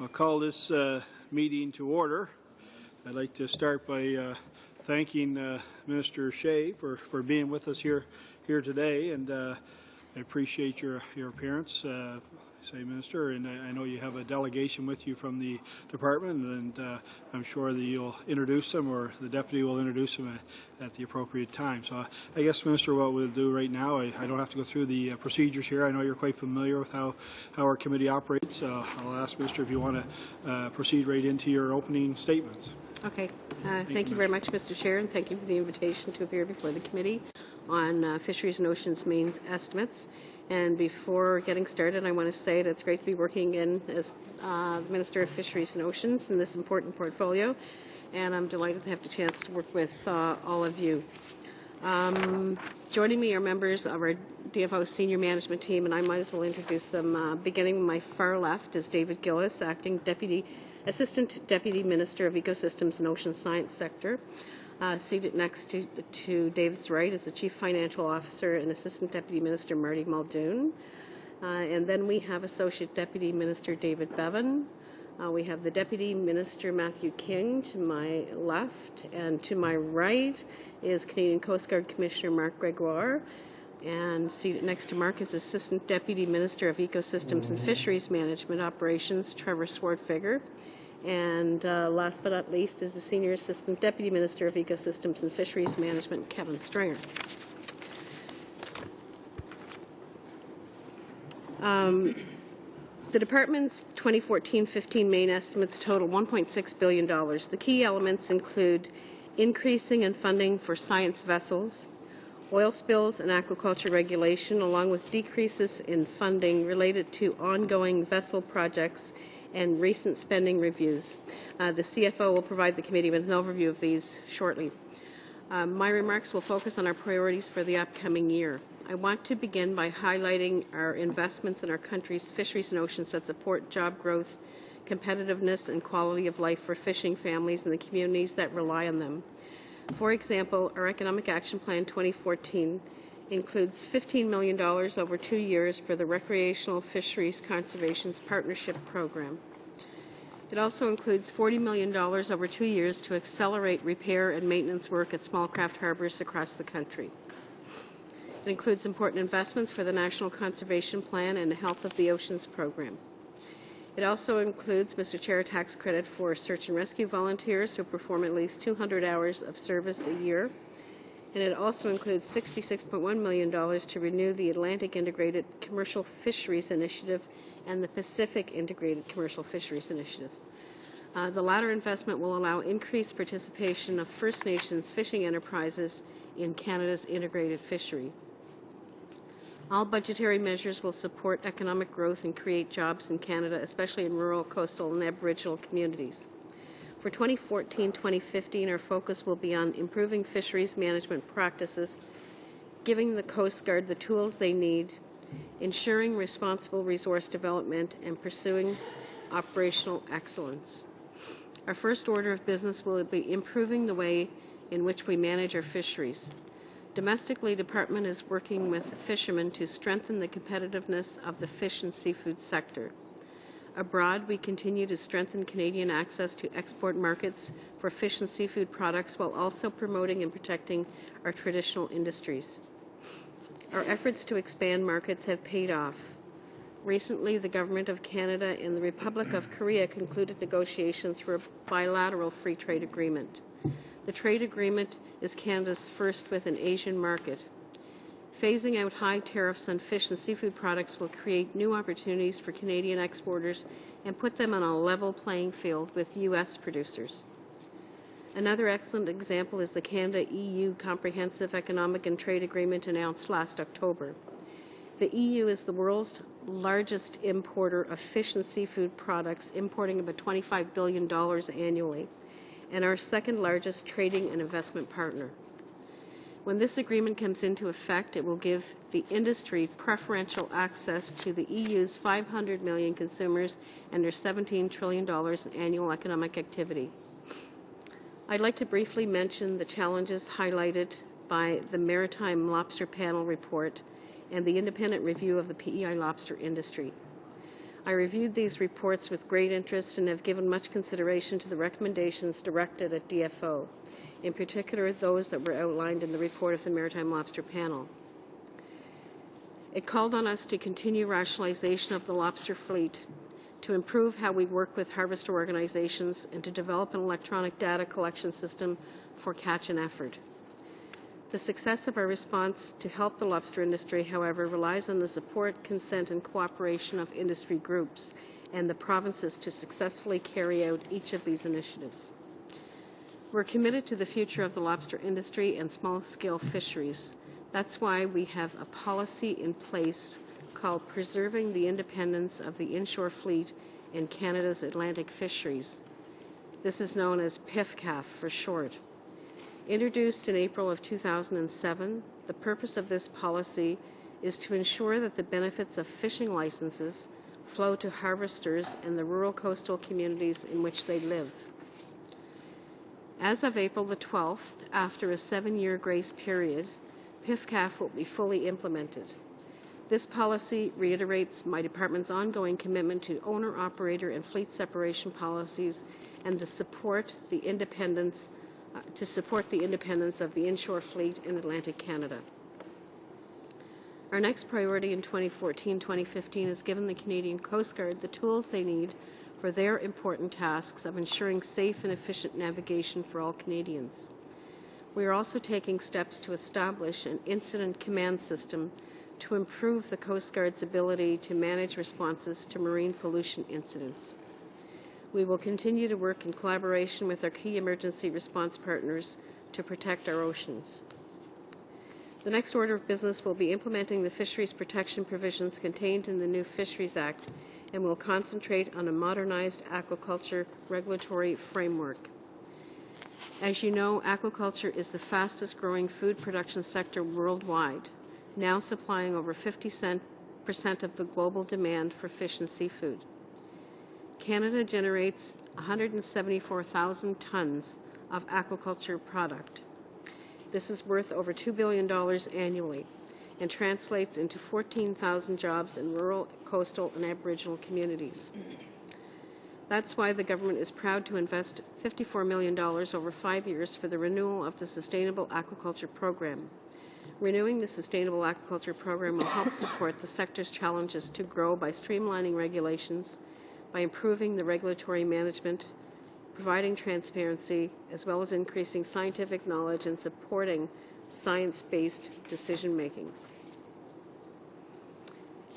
I'll call this meeting to order. I'd like to start by thanking Minister Shea for being with us here today, and I appreciate your appearance. Say, Minister, and I know you have a delegation with you from the department, and I'm sure that you'll introduce them, or the deputy will introduce them at the appropriate time. So I guess, Minister, what we'll do right now, I don't have to go through the procedures here. I know you're quite familiar with how our committee operates. I'll ask, Minister, if you want to proceed right into your opening statements. Okay. Thank you very much, Mr. Chair, and thank you for the invitation to appear before the committee on Fisheries and Oceans Mains estimates. And before getting started, I want to say that it's great to be working in as Minister of Fisheries and Oceans in this important portfolio, and I'm delighted to have the chance to work with all of you. Joining me are members of our DFO senior management team, and I might as well introduce them. Beginning with my far left is David Gillis, Acting Assistant Deputy Minister of Ecosystems and Ocean Science Sector. Seated next to David's right is the Chief Financial Officer and Assistant Deputy Minister Marty Muldoon. And then we have Associate Deputy Minister David Bevan. We have the Deputy Minister Matthew King to my left, and to my right is Canadian Coast Guard Commissioner Mark Gregoire. And seated next to Mark is Assistant Deputy Minister of Ecosystems and Fisheries Management Operations Trevor Swartfigger. And last but not least is the Senior Assistant Deputy Minister of Ecosystems and Fisheries Management, Kevin Stringer. The Department's 2014-15 main estimates total $1.6 billion. The key elements include increasing in funding for science vessels, oil spills and aquaculture regulation, along with decreases in funding related to ongoing vessel projects and recent spending reviews. The CFO will provide the committee with an overview of these shortly. My remarks will focus on our priorities for the upcoming year. I want to begin by highlighting our investments in our country's fisheries and oceans that support job growth, competitiveness, and quality of life for fishing families and the communities that rely on them. For example, our Economic Action Plan 2014 includes $15 million over 2 years for the Recreational Fisheries Conservation Partnership Program. It also includes $40 million over 2 years to accelerate repair and maintenance work at small craft harbors across the country. It includes important investments for the National Conservation Plan and the Health of the Oceans Program. It also includes, Mr. Chair, a tax credit for search and rescue volunteers who perform at least 200 hours of service a year. And it also includes $66.1 million to renew the Atlantic Integrated Commercial Fisheries Initiative and the Pacific Integrated Commercial Fisheries Initiative. The latter investment will allow increased participation of First Nations fishing enterprises in Canada's integrated fishery. All budgetary measures will support economic growth and create jobs in Canada, especially in rural, coastal, and Aboriginal communities. For 2014-2015, our focus will be on improving fisheries management practices, giving the Coast Guard the tools they need, ensuring responsible resource development, and pursuing operational excellence. Our first order of business will be improving the way in which we manage our fisheries. Domestically, the Department is working with fishermen to strengthen the competitiveness of the fish and seafood sector. Abroad, we continue to strengthen Canadian access to export markets for fish and seafood products while also promoting and protecting our traditional industries. Our efforts to expand markets have paid off. Recently, the Government of Canada and the Republic of Korea concluded negotiations for a bilateral free trade agreement. The trade agreement is Canada's first with an Asian market. Phasing out high tariffs on fish and seafood products will create new opportunities for Canadian exporters and put them on a level playing field with U.S. producers. Another excellent example is the Canada-EU Comprehensive Economic and Trade Agreement announced last October. The EU is the world's largest importer of fish and seafood products, importing about $25 billion annually, and our second largest trading and investment partner. When this agreement comes into effect, it will give the industry preferential access to the EU's 500 million consumers and their $17 trillion in annual economic activity. I'd like to briefly mention the challenges highlighted by the Maritime Lobster Panel report and the independent review of the PEI lobster industry. I reviewed these reports with great interest and have given much consideration to the recommendations directed at DFO, in particular those that were outlined in the report of the Maritime Lobster Panel. It called on us to continue rationalization of the lobster fleet, to improve how we work with harvester organizations, and to develop an electronic data collection system for catch and effort. The success of our response to help the lobster industry, however, relies on the support, consent, and cooperation of industry groups and the provinces to successfully carry out each of these initiatives. We're committed to the future of the lobster industry and small-scale fisheries. That's why we have a policy in place called Preserving the Independence of the Inshore Fleet in Canada's Atlantic Fisheries. This is known as PIFCAF for short. Introduced in April of 2007, the purpose of this policy is to ensure that the benefits of fishing licenses flow to harvesters in the rural coastal communities in which they live. As of April the 12th, after a 7-year grace period, PIFCAF will be fully implemented. This policy reiterates my department's ongoing commitment to owner, operator, and fleet separation policies and to support the independence of the inshore fleet in Atlantic Canada. Our next priority in 2014-2015 has given the Canadian Coast Guard the tools they need for their important tasks of ensuring safe and efficient navigation for all Canadians. We are also taking steps to establish an incident command system to improve the Coast Guard's ability to manage responses to marine pollution incidents. We will continue to work in collaboration with our key emergency response partners to protect our oceans. The next order of business will be implementing the fisheries protection provisions contained in the new Fisheries Act and will concentrate on a modernized aquaculture regulatory framework. As you know, aquaculture is the fastest growing food production sector worldwide, now supplying over 50% of the global demand for fish and seafood. Canada generates 174,000 tons of aquaculture product. This is worth over $2 billion annually and translates into 14,000 jobs in rural, coastal, and Aboriginal communities. That's why the government is proud to invest $54 million over 5 years for the renewal of the Sustainable Aquaculture Program. Renewing the Sustainable Aquaculture Program will help support the sector's challenges to grow by streamlining regulations, by improving the regulatory management, providing transparency, as well as increasing scientific knowledge and supporting science-based decision-making.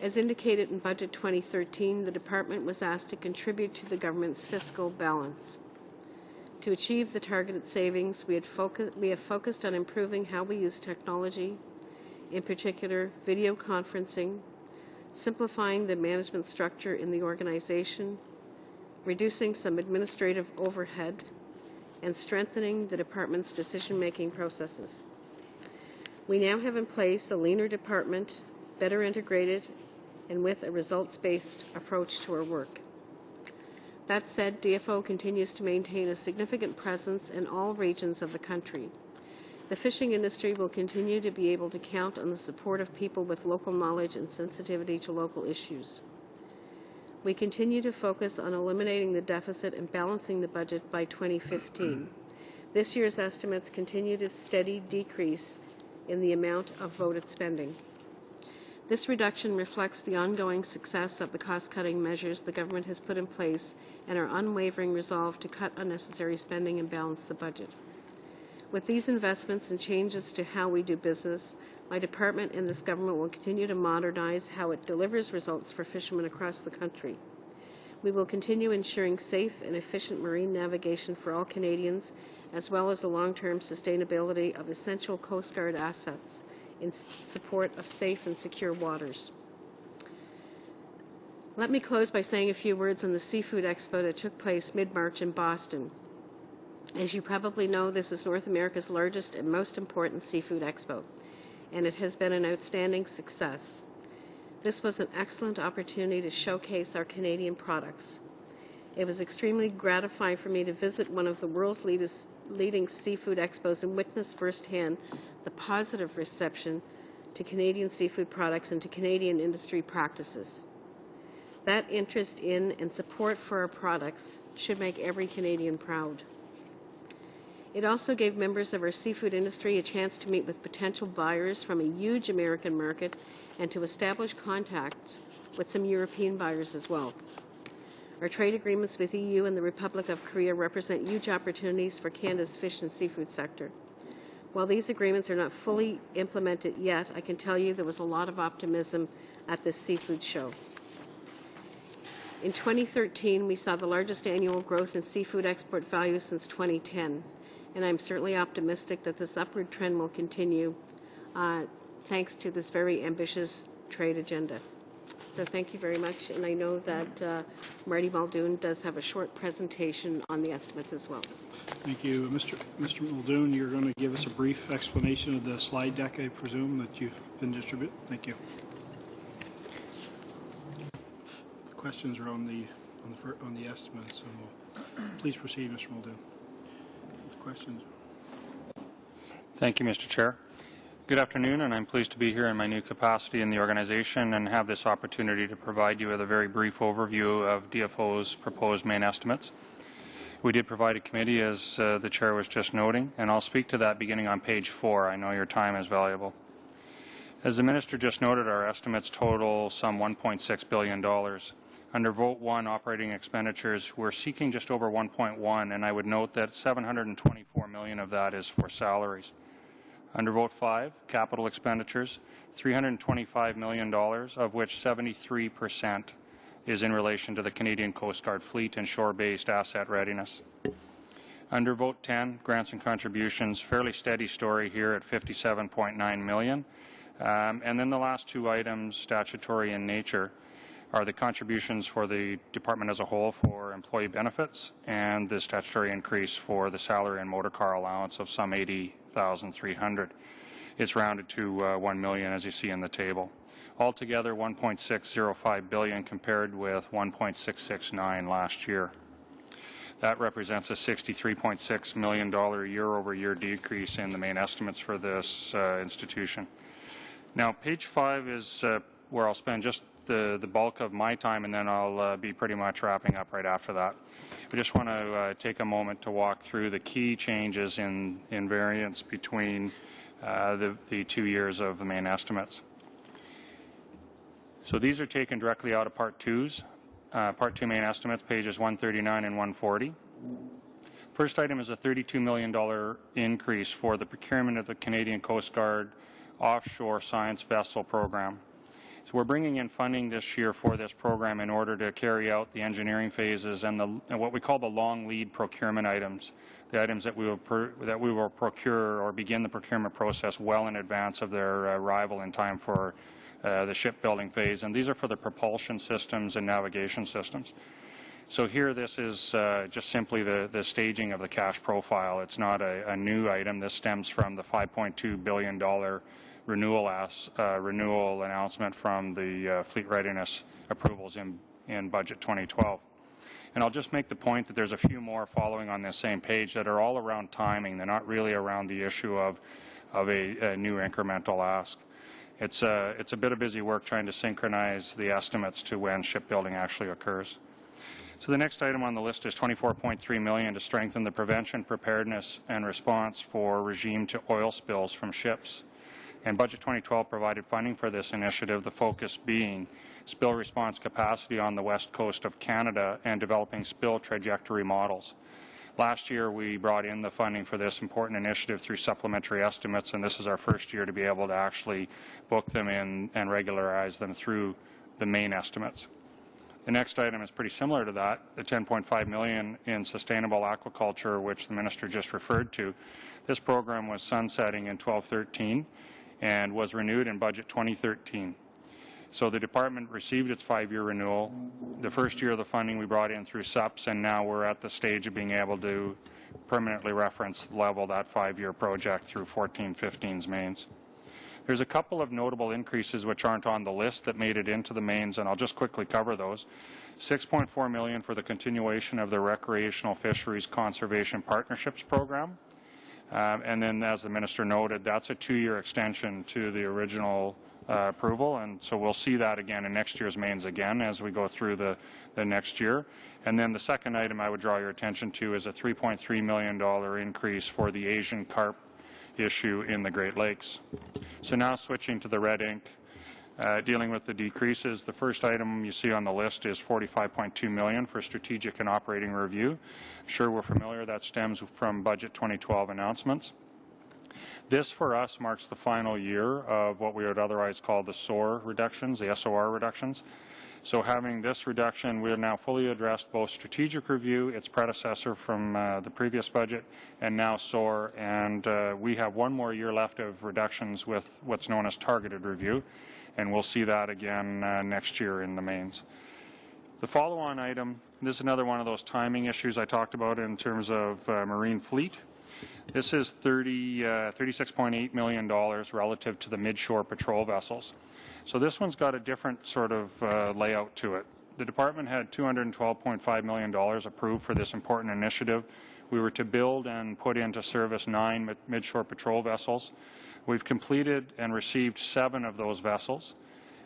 As indicated in Budget 2013, the Department was asked to contribute to the government's fiscal balance. To achieve the targeted savings, we have focused on improving how we use technology, in particular video conferencing, simplifying the management structure in the organization, reducing some administrative overhead, and strengthening the department's decision-making processes. We now have in place a leaner department, better integrated, and with a results-based approach to our work. That said, DFO continues to maintain a significant presence in all regions of the country. The fishing industry will continue to be able to count on the support of people with local knowledge and sensitivity to local issues. We continue to focus on eliminating the deficit and balancing the budget by 2015. This year's estimates continue to steady decrease in the amount of voted spending. This reduction reflects the ongoing success of the cost-cutting measures the government has put in place and our unwavering resolve to cut unnecessary spending and balance the budget. With these investments and changes to how we do business, my department and this government will continue to modernize how it delivers results for fishermen across the country. We will continue ensuring safe and efficient marine navigation for all Canadians, as well as the long-term sustainability of essential Coast Guard assets in support of safe and secure waters. Let me close by saying a few words on the Seafood Expo that took place mid-March in Boston. As you probably know, this is North America's largest and most important seafood expo, and it has been an outstanding success. This was an excellent opportunity to showcase our Canadian products. It was extremely gratifying for me to visit one of the world's leading seafood expos and witness firsthand the positive reception to Canadian seafood products and to Canadian industry practices. That interest in and support for our products should make every Canadian proud. It also gave members of our seafood industry a chance to meet with potential buyers from a huge American market and to establish contacts with some European buyers as well. Our trade agreements with EU and the Republic of Korea represent huge opportunities for Canada's fish and seafood sector. While these agreements are not fully implemented yet, I can tell you there was a lot of optimism at this seafood show. In 2013, we saw the largest annual growth in seafood export value since 2010, and I'm certainly optimistic that this upward trend will continue thanks to this very ambitious trade agenda. So thank you very much, and I know that Marty Muldoon does have a short presentation on the estimates as well. Thank you. Mr. Muldoon, you're going to give us a brief explanation of the slide deck, I presume, that you've been distributed. Thank you. The questions are on the estimates, and please proceed, Mr. Muldoon. The questions. Thank you, Mr. Chair. Good afternoon, and I'm pleased to be here in my new capacity in the organization and have this opportunity to provide you with a very brief overview of DFO's proposed main estimates. We did provide a committee, as the Chair was just noting, and I'll speak to that beginning on page 4. I know your time is valuable. As the Minister just noted, our estimates total some $1.6 billion. Under Vote 1 operating expenditures, we're seeking just over 1.1, and I would note that $724 million of that is for salaries. Under Vote 5, capital expenditures, $325 million, of which 73% is in relation to the Canadian Coast Guard fleet and shore-based asset readiness. Under Vote 10, grants and contributions, fairly steady story here at $57.9 million. And then the last two items, statutory in nature, are the contributions for the department as a whole for employee benefits and the statutory increase for the salary and motor car allowance of some $80,300. It's rounded to $1 million, as you see in the table. Altogether, $1.605 billion compared with $1.669 last year. That represents a $63.6 million year-over-year decrease in the main estimates for this institution. Now, page 5 is where I'll spend just the bulk of my time, and then I'll be pretty much wrapping up right after that. I just want to take a moment to walk through the key changes in variance between the 2 years of the main estimates. So these are taken directly out of Part 2's. Part 2 main estimates, pages 139 and 140. First item is a $32 million increase for the procurement of the Canadian Coast Guard offshore science vessel program. So we're bringing in funding this year for this program in order to carry out the engineering phases and what we call the long lead procurement items, the items that we will procure or begin the procurement process well in advance of their arrival in time for the shipbuilding phase. And these are for the propulsion systems and navigation systems. So here this is just simply the staging of the cash profile. It's not a new item. This stems from the $5.2 billion renewal announcement from the fleet readiness approvals in Budget 2012. And I'll just make the point that there's a few more following on this same page that are all around timing. They're not really around the issue of a new incremental ask. It's a bit of busy work trying to synchronize the estimates to when shipbuilding actually occurs. So the next item on the list is $24.3 million to strengthen the prevention, preparedness, and response for regime to oil spills from ships. And Budget 2012 provided funding for this initiative, the focus being spill response capacity on the west coast of Canada and developing spill trajectory models. Last year, we brought in the funding for this important initiative through supplementary estimates, and this is our first year to be able to actually book them in and regularize them through the main estimates. The next item is pretty similar to that, the $10.5 million in sustainable aquaculture, which the Minister just referred to. This program was sunsetting in 12-13 and was renewed in Budget 2013. So the department received its 5-year renewal. The first year of the funding we brought in through SUPS, and now we're at the stage of being able to permanently reference level that 5-year project through 14-15's mains. There's a couple of notable increases which aren't on the list that made it into the mains, and I'll just quickly cover those. $6.4 million for the continuation of the Recreational Fisheries Conservation Partnerships Program. And then, as the Minister noted, that's a 2-year extension to the original approval, and so we'll see that again in next year's mains again as we go through the next year. And then the second item I would draw your attention to is a $3.3 million increase for the Asian carp issue in the Great Lakes. So now switching to the red ink, dealing with the decreases, the first item you see on the list is $45.2 million for strategic and operating review. I'm sure we're familiar, that stems from Budget 2012 announcements. This, for us, marks the final year of what we would otherwise call the SOAR reductions, the SOR reductions. So having this reduction, we have now fully addressed both strategic review, its predecessor from the previous budget, and now SOAR, and we have one more year left of reductions with what's known as targeted review, and we'll see that again next year in the mains. The follow-on item, this is another one of those timing issues I talked about in terms of marine fleet. This is $36.8 million relative to the midshore patrol vessels. So this one's got a different sort of layout to it. The department had $212.5 million approved for this important initiative. We were to build and put into service 9 midshore patrol vessels. We've completed and received 7 of those vessels,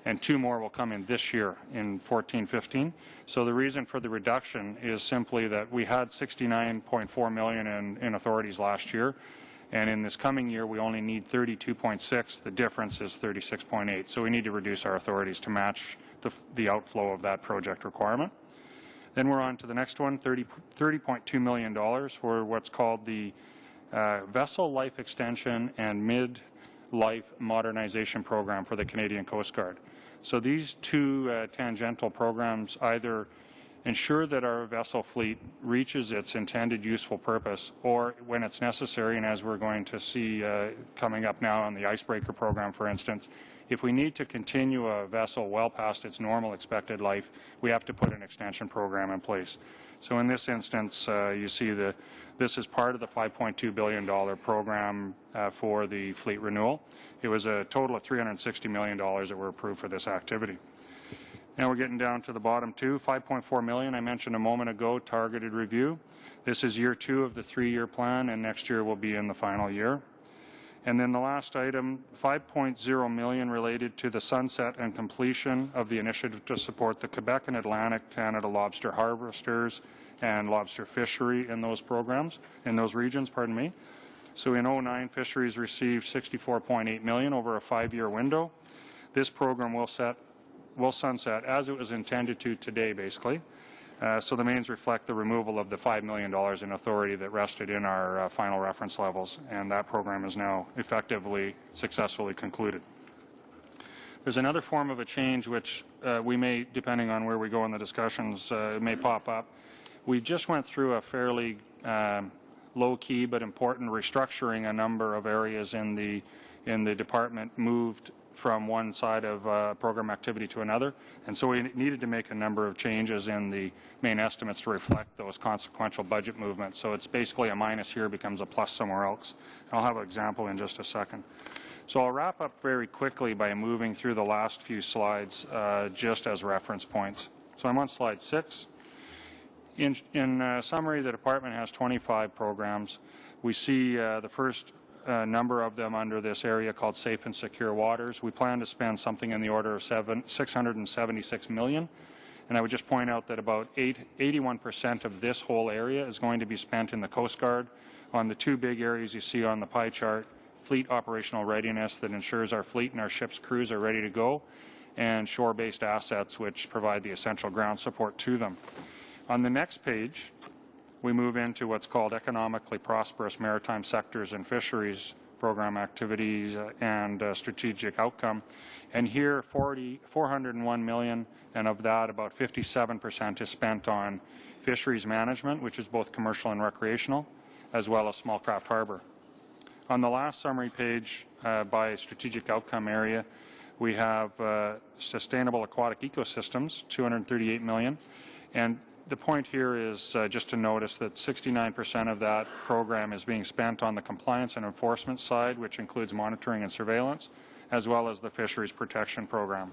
and 2 more will come in this year in 14-15. So the reason for the reduction is simply that we had $69.4 million in authorities last year, and in this coming year we only need 32.6. The difference is 36.8. So we need to reduce our authorities to match the outflow of that project requirement. Then we're on to the next one, $30.2 million for what's called the Vessel Life Extension and Mid-Life Modernization Program for the Canadian Coast Guard. So these two tangential programs either ensure that our vessel fleet reaches its intended useful purpose, or when it's necessary, and as we're going to see coming up now on the icebreaker program, for instance, if we need to continue a vessel well past its normal expected life, we have to put an extension program in place. So in this instance, you see this is part of the $5.2 billion program for the fleet renewal. It was a total of $360 million that were approved for this activity. Now we're getting down to the bottom two, $5.4 million I mentioned a moment ago, targeted review. This is year 2 of the 3-year plan, and next year will be in the final year. And then the last item, $5.0 million related to the sunset and completion of the initiative to support the Quebec and Atlantic Canada lobster harvesters and lobster fishery in those programs, in those regions, pardon me. So in 2009, Fisheries received $64.8 million over a 5-year window. This program will sunset as it was intended to today, basically. So the mains reflect the removal of the $5 million in authority that rested in our final reference levels, and that program is now effectively successfully concluded. There's another form of a change which we may, depending on where we go in the discussions, may pop up. We just went through a fairly low-key but important restructuring. A number of areas in the department moved from one side of program activity to another, and so we needed to make a number of changes in the main estimates to reflect those consequential budget movements. So it's basically a minus here becomes a plus somewhere else. I'll have an example in just a second. So I'll wrap up very quickly by moving through the last few slides just as reference points. So I'm on slide 6. In summary, the department has 25 programs. We see the first number of them under this area called Safe and Secure Waters. We plan to spend something in the order of $676 million. And I would just point out that about 81% of this whole area is going to be spent in the Coast Guard on the 2 big areas you see on the pie chart: fleet operational readiness that ensures our fleet and our ship's crews are ready to go, and shore-based assets which provide the essential ground support to them. On the next page, we move into what's called economically prosperous maritime sectors and fisheries program activities and strategic outcome. And here, $401 million, and of that, about 57% is spent on fisheries management, which is both commercial and recreational, as well as small craft harbor. On the last summary page, by strategic outcome area, we have sustainable aquatic ecosystems, $238 million, and the point here is just to notice that 69% of that program is being spent on the compliance and enforcement side, which includes monitoring and surveillance, as well as the fisheries protection program.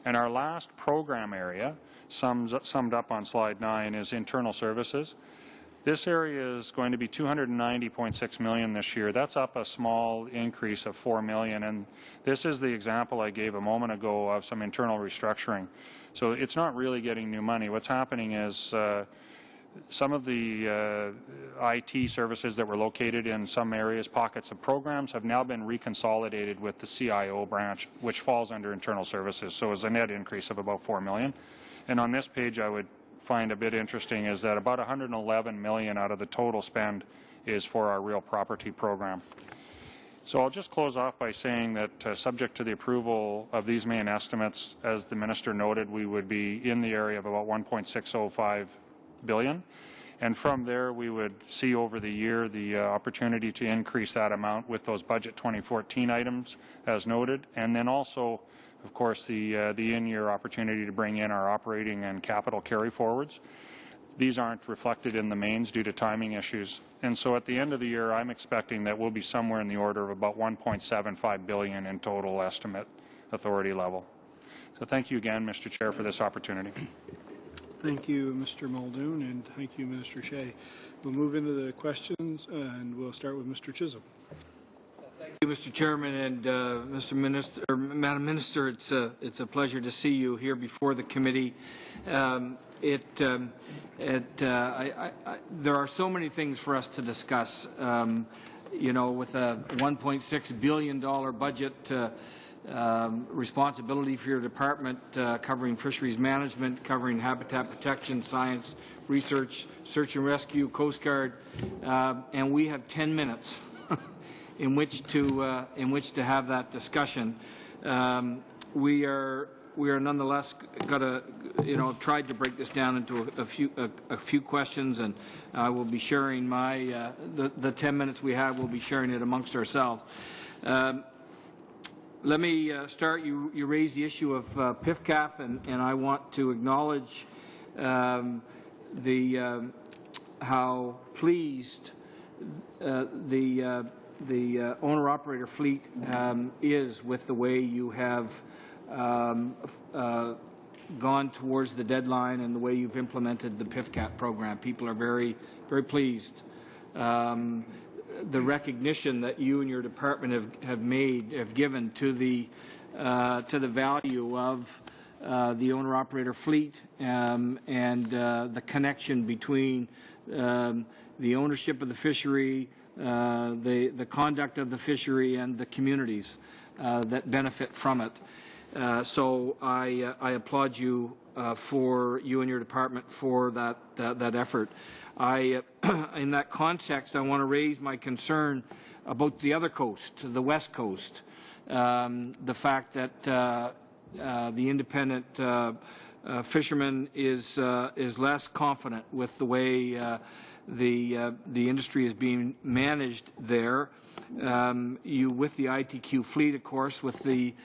And our last program area, summed up on slide 9, is internal services. This area is going to be $290.6 million this year. That's up a small increase of $4 million, and this is the example I gave a moment ago of some internal restructuring. So it's not really getting new money. What's happening is some of the IT services that were located in some areas, pockets of programs, have now been reconsolidated with the CIO branch, which falls under internal services. So it's a net increase of about $4 million. And on this page, I would find a bit interesting is that about $111 million out of the total spend is for our real property program. So I'll just close off by saying that subject to the approval of these main estimates, as the Minister noted, we would be in the area of about $1.605 billion. And from there, we would see over the year the opportunity to increase that amount with those budget 2014 items, as noted, and then also, of course, the in-year opportunity to bring in our operating and capital carry-forwards. These aren't reflected in the mains due to timing issues. And so at the end of the year, I'm expecting that we'll be somewhere in the order of about $1.75 billion in total estimate authority level. So thank you again, Mr. Chair, for this opportunity. Thank you, Mr. Muldoon, and thank you, Minister Shea. We'll move into the questions, and we'll start with Mr. Chisholm. Thank you, Mr. Chairman, and Mr. Minister, or Madam Minister. It's a pleasure to see you here before the committee. There are so many things for us to discuss. You know, with a $1.6 billion budget. Responsibility for your department, covering fisheries management, covering habitat protection, science, research, search and rescue, Coast Guard, and we have 10 minutes in which to have that discussion. We are nonetheless got to, tried to break this down into a few questions, and I will be sharing my the 10 minutes we have. We'll be sharing it amongst ourselves. Let me start. You raised the issue of PIFCAF, and I want to acknowledge how pleased the owner-operator fleet is with the way you have gone towards the deadline and the way you've implemented the PIFCAF program. People are very, very pleased. The recognition that you and your department have given to the value of the owner-operator fleet and the connection between the ownership of the fishery, the conduct of the fishery, and the communities that benefit from it. So I applaud you for you and your department for that effort. In that context, I want to raise my concern about the other coast, the West Coast. The fact that the independent fisherman is less confident with the way the industry is being managed there. With the ITQ fleet, of course, with the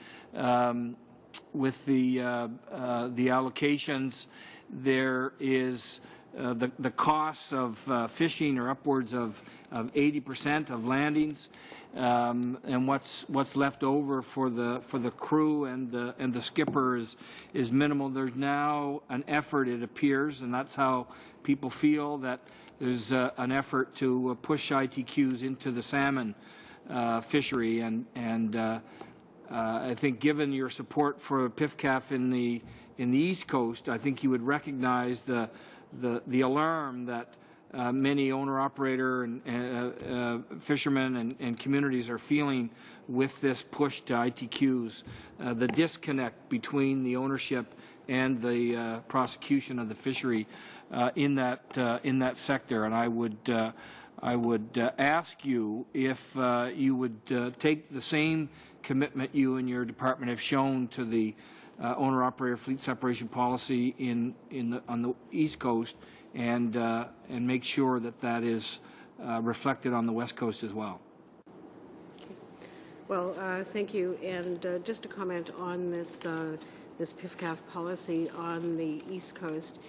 allocations, there is the costs of fishing are upwards of 80% of landings, and what's left over for the crew and the skipper is minimal. There's now an effort, it appears, and that's how people feel, that there's an effort to push ITQs into the salmon fishery, and I think, given your support for PIFCAF in the East Coast, I think you would recognize the alarm that many owner-operator and fishermen and communities are feeling with this push to ITQs, the disconnect between the ownership and the prosecution of the fishery in that sector. And I would ask you if you would take the same commitment you and your department have shown to the owner-operator fleet separation policy on the East Coast, and make sure that is reflected on the West Coast as well. Okay. Well, thank you. And just to comment on this PIFCAF policy on the East Coast,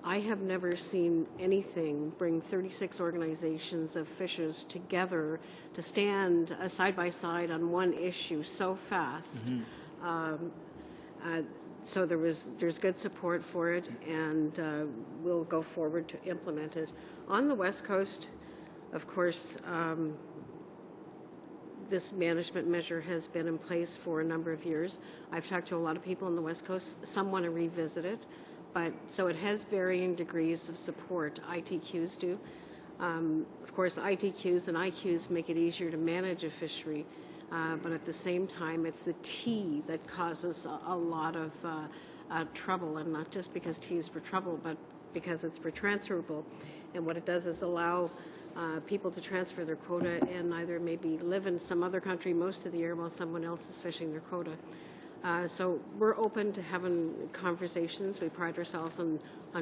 I have never seen anything bring 36 organizations of fishers together to stand side by side on one issue so fast. Mm-hmm. So there's good support for it, and we'll go forward to implement it. On the West Coast, of course, this management measure has been in place for a number of years. I've talked to a lot of people on the West Coast. Some want to revisit it, but so it has varying degrees of support. ITQs do. Of course, ITQs and IQs make it easier to manage a fishery, but at the same time, it's the T that causes a lot of trouble, and not just because T is for trouble, but because it's for transferable. And what it does is allow people to transfer their quota and either maybe live in some other country most of the year while someone else is fishing their quota. So we're open to having conversations. We pride ourselves on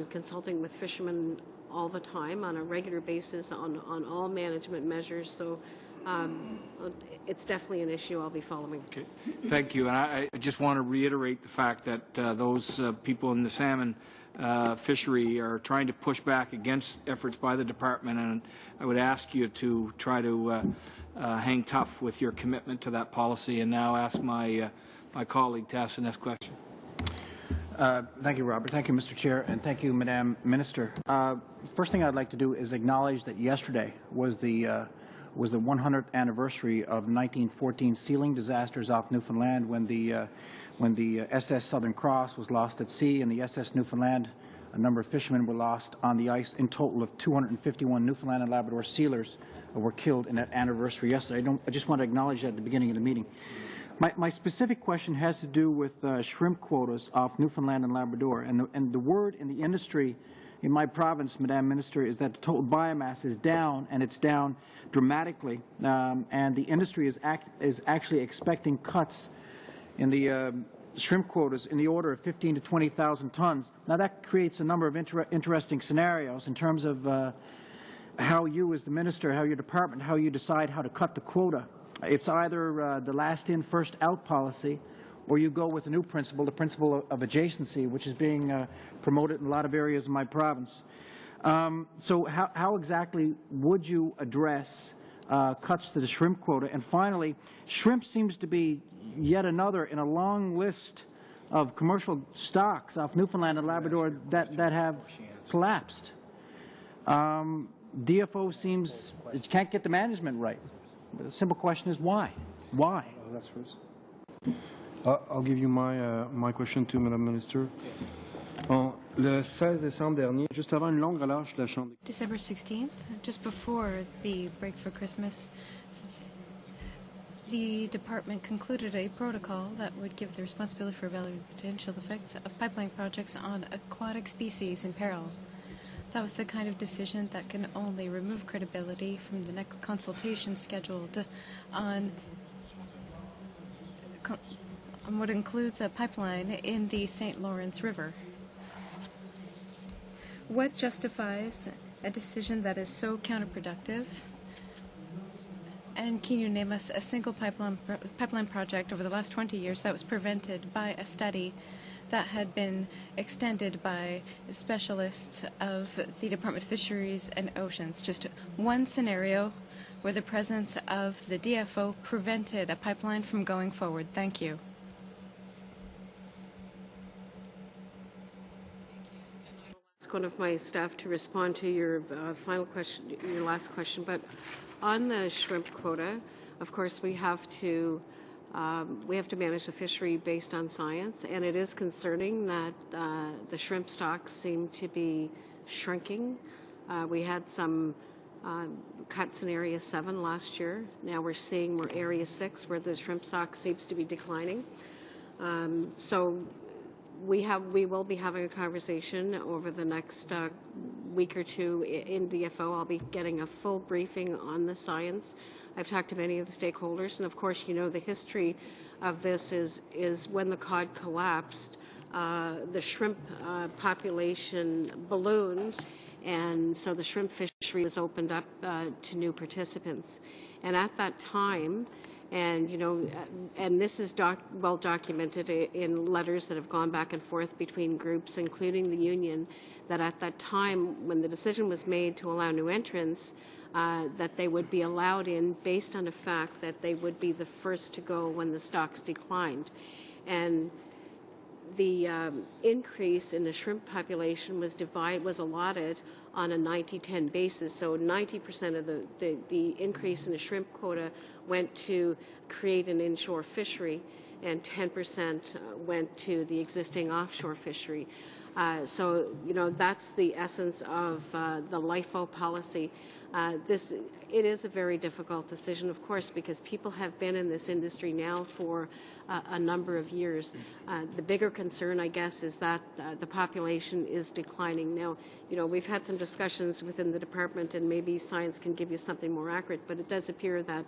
consulting with fishermen all the time on a regular basis on all management measures. So it's definitely an issue I'll be following. Okay. Thank you. And I just want to reiterate the fact that those people in the salmon fishery are trying to push back against efforts by the department, and I would ask you to try to hang tough with your commitment to that policy. And now ask my colleague to ask the next question. Thank you, Robert. Thank you, Mr. Chair, and thank you, Madam Minister. First thing I'd like to do is acknowledge that yesterday was the 100th anniversary of 1914 sealing disasters off Newfoundland when the SS Southern Cross was lost at sea and the SS Newfoundland. A number of fishermen were lost on the ice. In total of 251 Newfoundland and Labrador sealers were killed in that anniversary yesterday. I just want to acknowledge that at the beginning of the meeting. My specific question has to do with shrimp quotas off Newfoundland and Labrador. And the word in the industry in my province, Madam Minister, is that the total biomass is down, and it's down dramatically. And the industry is actually expecting cuts in the shrimp quotas in the order of 15 to 20,000 tons. Now that creates a number of interesting scenarios in terms of how you as the minister, how your department, how you decide how to cut the quota. It's either the last in, first out policy, or you go with a new principle, the principle of adjacency, which is being promoted in a lot of areas in my province. So how exactly would you address cuts to the shrimp quota? And finally, shrimp seems to be yet another in a long list of commercial stocks off Newfoundland and Labrador that have collapsed. DFO seems it can't get the management right. The simple question is why? Why? That's first. I'll give you my question to Madame Minister. Le 16 décembre dernier, juste avant une longue relâche de la Chambre. December 16th, just before the break for Christmas, the department concluded a protocol that would give the responsibility for evaluating potential effects of pipeline projects on aquatic species in peril. That was the kind of decision that can only remove credibility from the next consultation scheduled on what includes a pipeline in the St. Lawrence River. What justifies a decision that is so counterproductive? And can you name us a single pipeline project over the last 20 years that was prevented by a study that had been extended by specialists of the Department of Fisheries and Oceans? Just one scenario where the presence of the DFO prevented a pipeline from going forward. Thank you. Ask one of my staff to respond to your final question, your last question. But on the shrimp quota, of course, we have to manage the fishery based on science, and it is concerning that the shrimp stocks seem to be shrinking. We had some cuts in Area 7 last year. Now we're seeing more Area 6 where the shrimp stock seems to be declining. So we will be having a conversation over the next week or two in DFO. I'll be getting a full briefing on the science. I've talked to many of the stakeholders, and of course, you know, the history of this is when the cod collapsed, the shrimp population ballooned, and so the shrimp fishery was opened up to new participants. And at that time, and, you know, and this is well documented in letters that have gone back and forth between groups, including the union, that at that time, when the decision was made to allow new entrants, that they would be allowed in based on the fact that they would be the first to go when the stocks declined. And increase in the shrimp population was allotted on a 90-10 basis. So 90% of the increase in the shrimp quota went to create an inshore fishery, and 10% went to the existing offshore fishery. So, you know, that's the essence of the LIFO policy. It is a very difficult decision, of course, because people have been in this industry now for a number of years. The bigger concern, I guess, is that the population is declining. Now, you know, we've had some discussions within the department, and maybe science can give you something more accurate, but it does appear that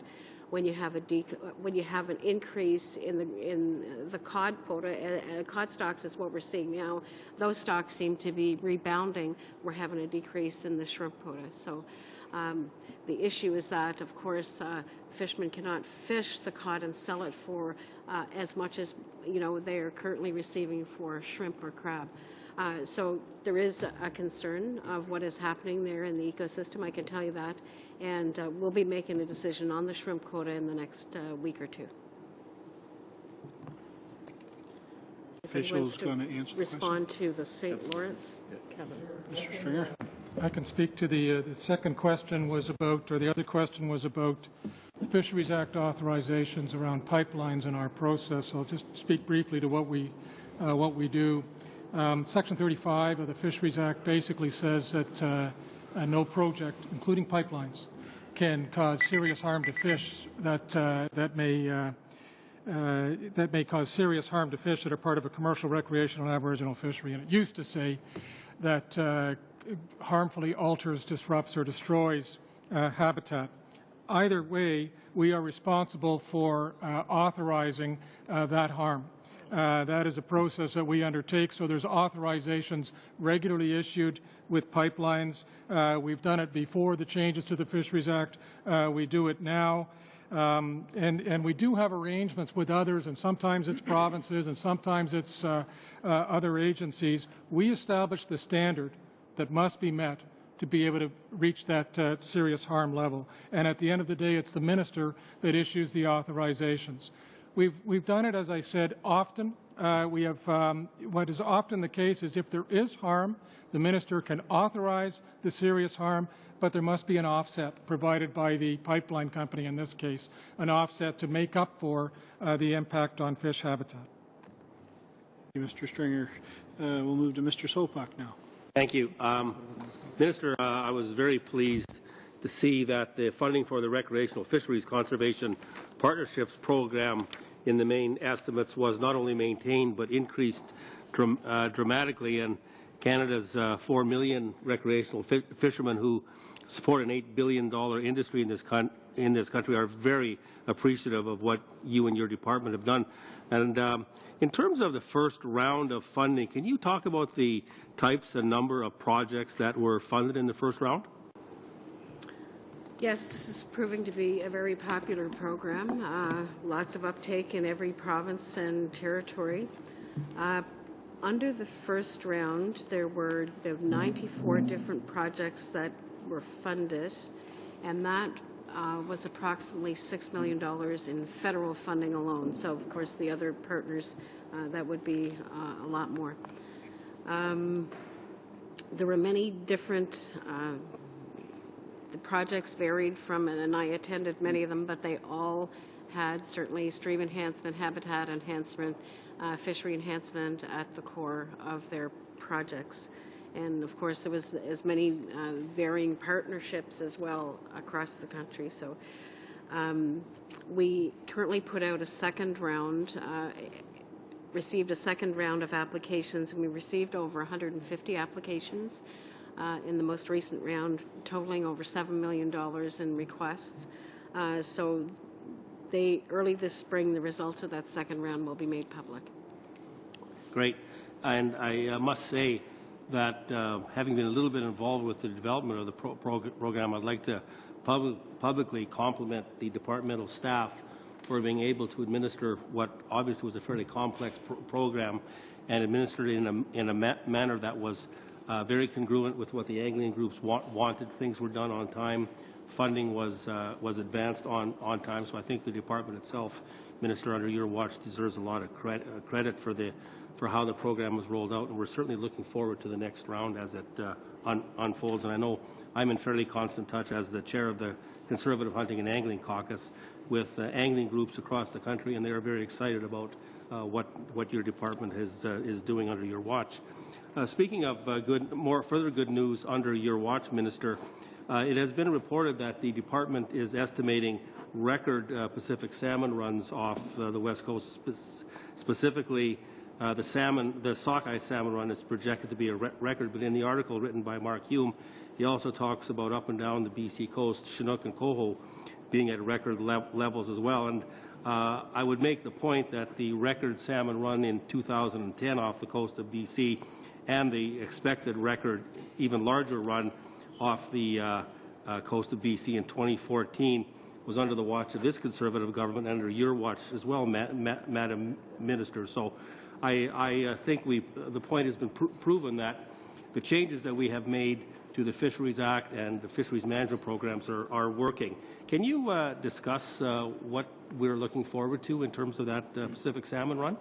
when you have an increase in the cod quota, cod stocks is what we're seeing now. Those stocks seem to be rebounding. We're having a decrease in the shrimp quota. So the issue is that, of course, fishermen cannot fish the cod and sell it for as much as, you know, they are currently receiving for shrimp or crab. So there is a concern of what is happening there in the ecosystem, I can tell you that, and we'll be making a decision on the shrimp quota in the next week or two. Officials going to answer the respond to the St. Lawrence, Kevin. Mr. Stringer. I can speak to the second question was about, or the other question was about the Fisheries Act authorizations around pipelines in our process. I'll just speak briefly to what we do. Section 35 of the Fisheries Act basically says that no project, including pipelines, can cause serious harm to fish that may cause serious harm to fish that are part of a commercial, recreational, aboriginal fishery. And it used to say that harmfully alters, disrupts, or destroys habitat. Either way, we are responsible for authorizing that harm. That is a process that we undertake, so there's authorizations regularly issued with pipelines. We've done it before the changes to the Fisheries Act. We do it now. And we do have arrangements with others, and sometimes it's provinces and sometimes it's other agencies. We establish the standard that must be met to be able to reach that serious harm level. And at the end of the day, it's the minister that issues the authorizations. We've done it, as I said, often. What is often the case is if there is harm, the minister can authorize the serious harm, but there must be an offset provided by the pipeline company, in this case, an offset to make up for the impact on fish habitat. Thank you, Mr. Stringer. We'll move to Mr. Sopak now. Thank you. Minister, I was very pleased to see that the funding for the Recreational Fisheries Conservation Partnerships Program in the main estimates was not only maintained but increased dramatically, and Canada's 4 million recreational fishermen who support an $8 billion industry in this country are very appreciative of what you and your department have done. And in terms of the first round of funding, can you talk about the types and number of projects that were funded in the first round? Yes, this is proving to be a very popular program. Lots of uptake in every province and territory. Under the first round, there were 94 different projects that were funded, and that was approximately $6 million in federal funding alone. So, of course, the other partners, that would be a lot more. There were many different the projects varied from, and I attended many of them, but they all had certainly stream enhancement, habitat enhancement, fishery enhancement at the core of their projects. And of course, there was as many varying partnerships as well across the country. So we currently put out a second round, received a second round of applications, and we received over 150 applications in the most recent round, totaling over $7 million in requests. So early this spring, the results of that second round will be made public. Great. And I must say that having been a little bit involved with the development of the program, I'd like to publicly compliment the departmental staff for being able to administer what obviously was a fairly complex program and administered it in a manner that was very congruent with what the angling groups wanted. Things were done on time. Funding was advanced on time. So I think the department itself, Minister, under your watch, deserves a lot of credit for the for how the program was rolled out, and we're certainly looking forward to the next round as it unfolds. And I know I'm in fairly constant touch as the chair of the Conservative Hunting and Angling Caucus with angling groups across the country, and they are very excited about what your department is doing under your watch. Speaking of further good news under your watch, Minister, it has been reported that the department is estimating record Pacific salmon runs off the West Coast. Specifically, the sockeye salmon run is projected to be a record, but in the article written by Mark Hume, he also talks about up and down the BC coast, Chinook and Coho being at record levels as well. And I would make the point that the record salmon run in 2010 off the coast of BC and the expected record, even larger run off the coast of BC in 2014 was under the watch of this Conservative government, under your watch as well, Madam Minister. So I think the point has been proven that the changes that we have made to the Fisheries Act and the fisheries management programs are working. Can you discuss what we're looking forward to in terms of that Pacific salmon run?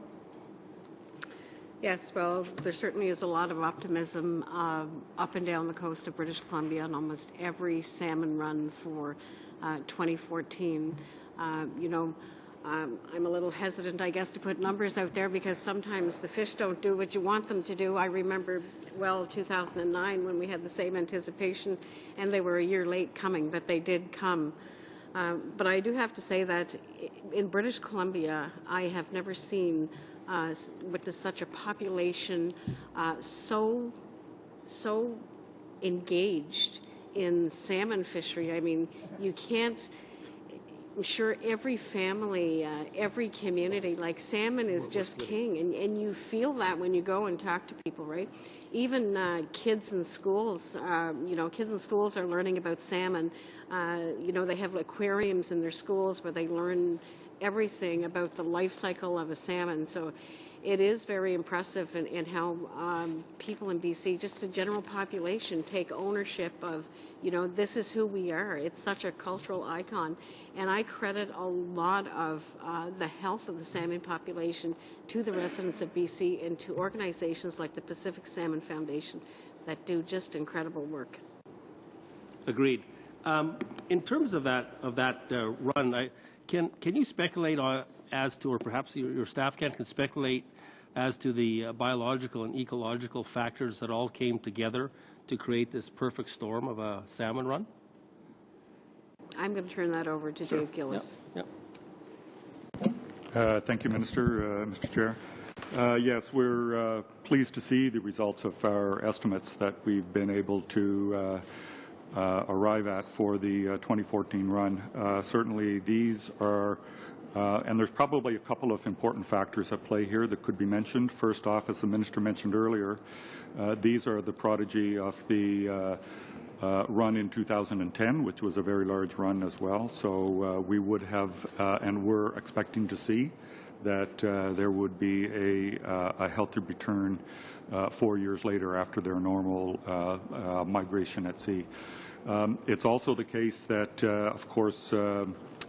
Yes, well, there certainly is a lot of optimism up and down the coast of British Columbia on almost every salmon run for 2014. I'm a little hesitant, I guess, to put numbers out there because sometimes the fish don't do what you want them to do. I remember, well, 2009 when we had the same anticipation and they were a year late coming, but they did come. But I do have to say that in British Columbia, I have never seen witnessed such a population so engaged in salmon fishery. I mean, you can't. I'm sure every family, every community, like salmon is just king, and you feel that when you go and talk to people, right? Even kids in schools, kids in schools are learning about salmon. They have aquariums in their schools where they learn everything about the life cycle of a salmon. So it is very impressive in how people in BC, just the general population, take ownership of, this is who we are. It's such a cultural icon. And I credit a lot of the health of the salmon population to the residents of BC and to organizations like the Pacific Salmon Foundation that do just incredible work. Agreed. In terms of that run, can you speculate as to, or perhaps your staff can speculate as to the biological and ecological factors that all came together to create this perfect storm of a salmon run? I'm going to turn that over to Dave Gillis. Yep. Thank you, Minister, Mr. Chair. Yes, we're pleased to see the results of our estimates that we've been able to arrive at for the 2014 run. Certainly these are, and there's probably a couple of important factors at play here that could be mentioned. First off, as the Minister mentioned earlier, these are the prodigy of the run in 2010, which was a very large run as well. So we would have, and we're expecting to see, that there would be a healthy return 4 years later after their normal migration at sea. It's also the case that, of course,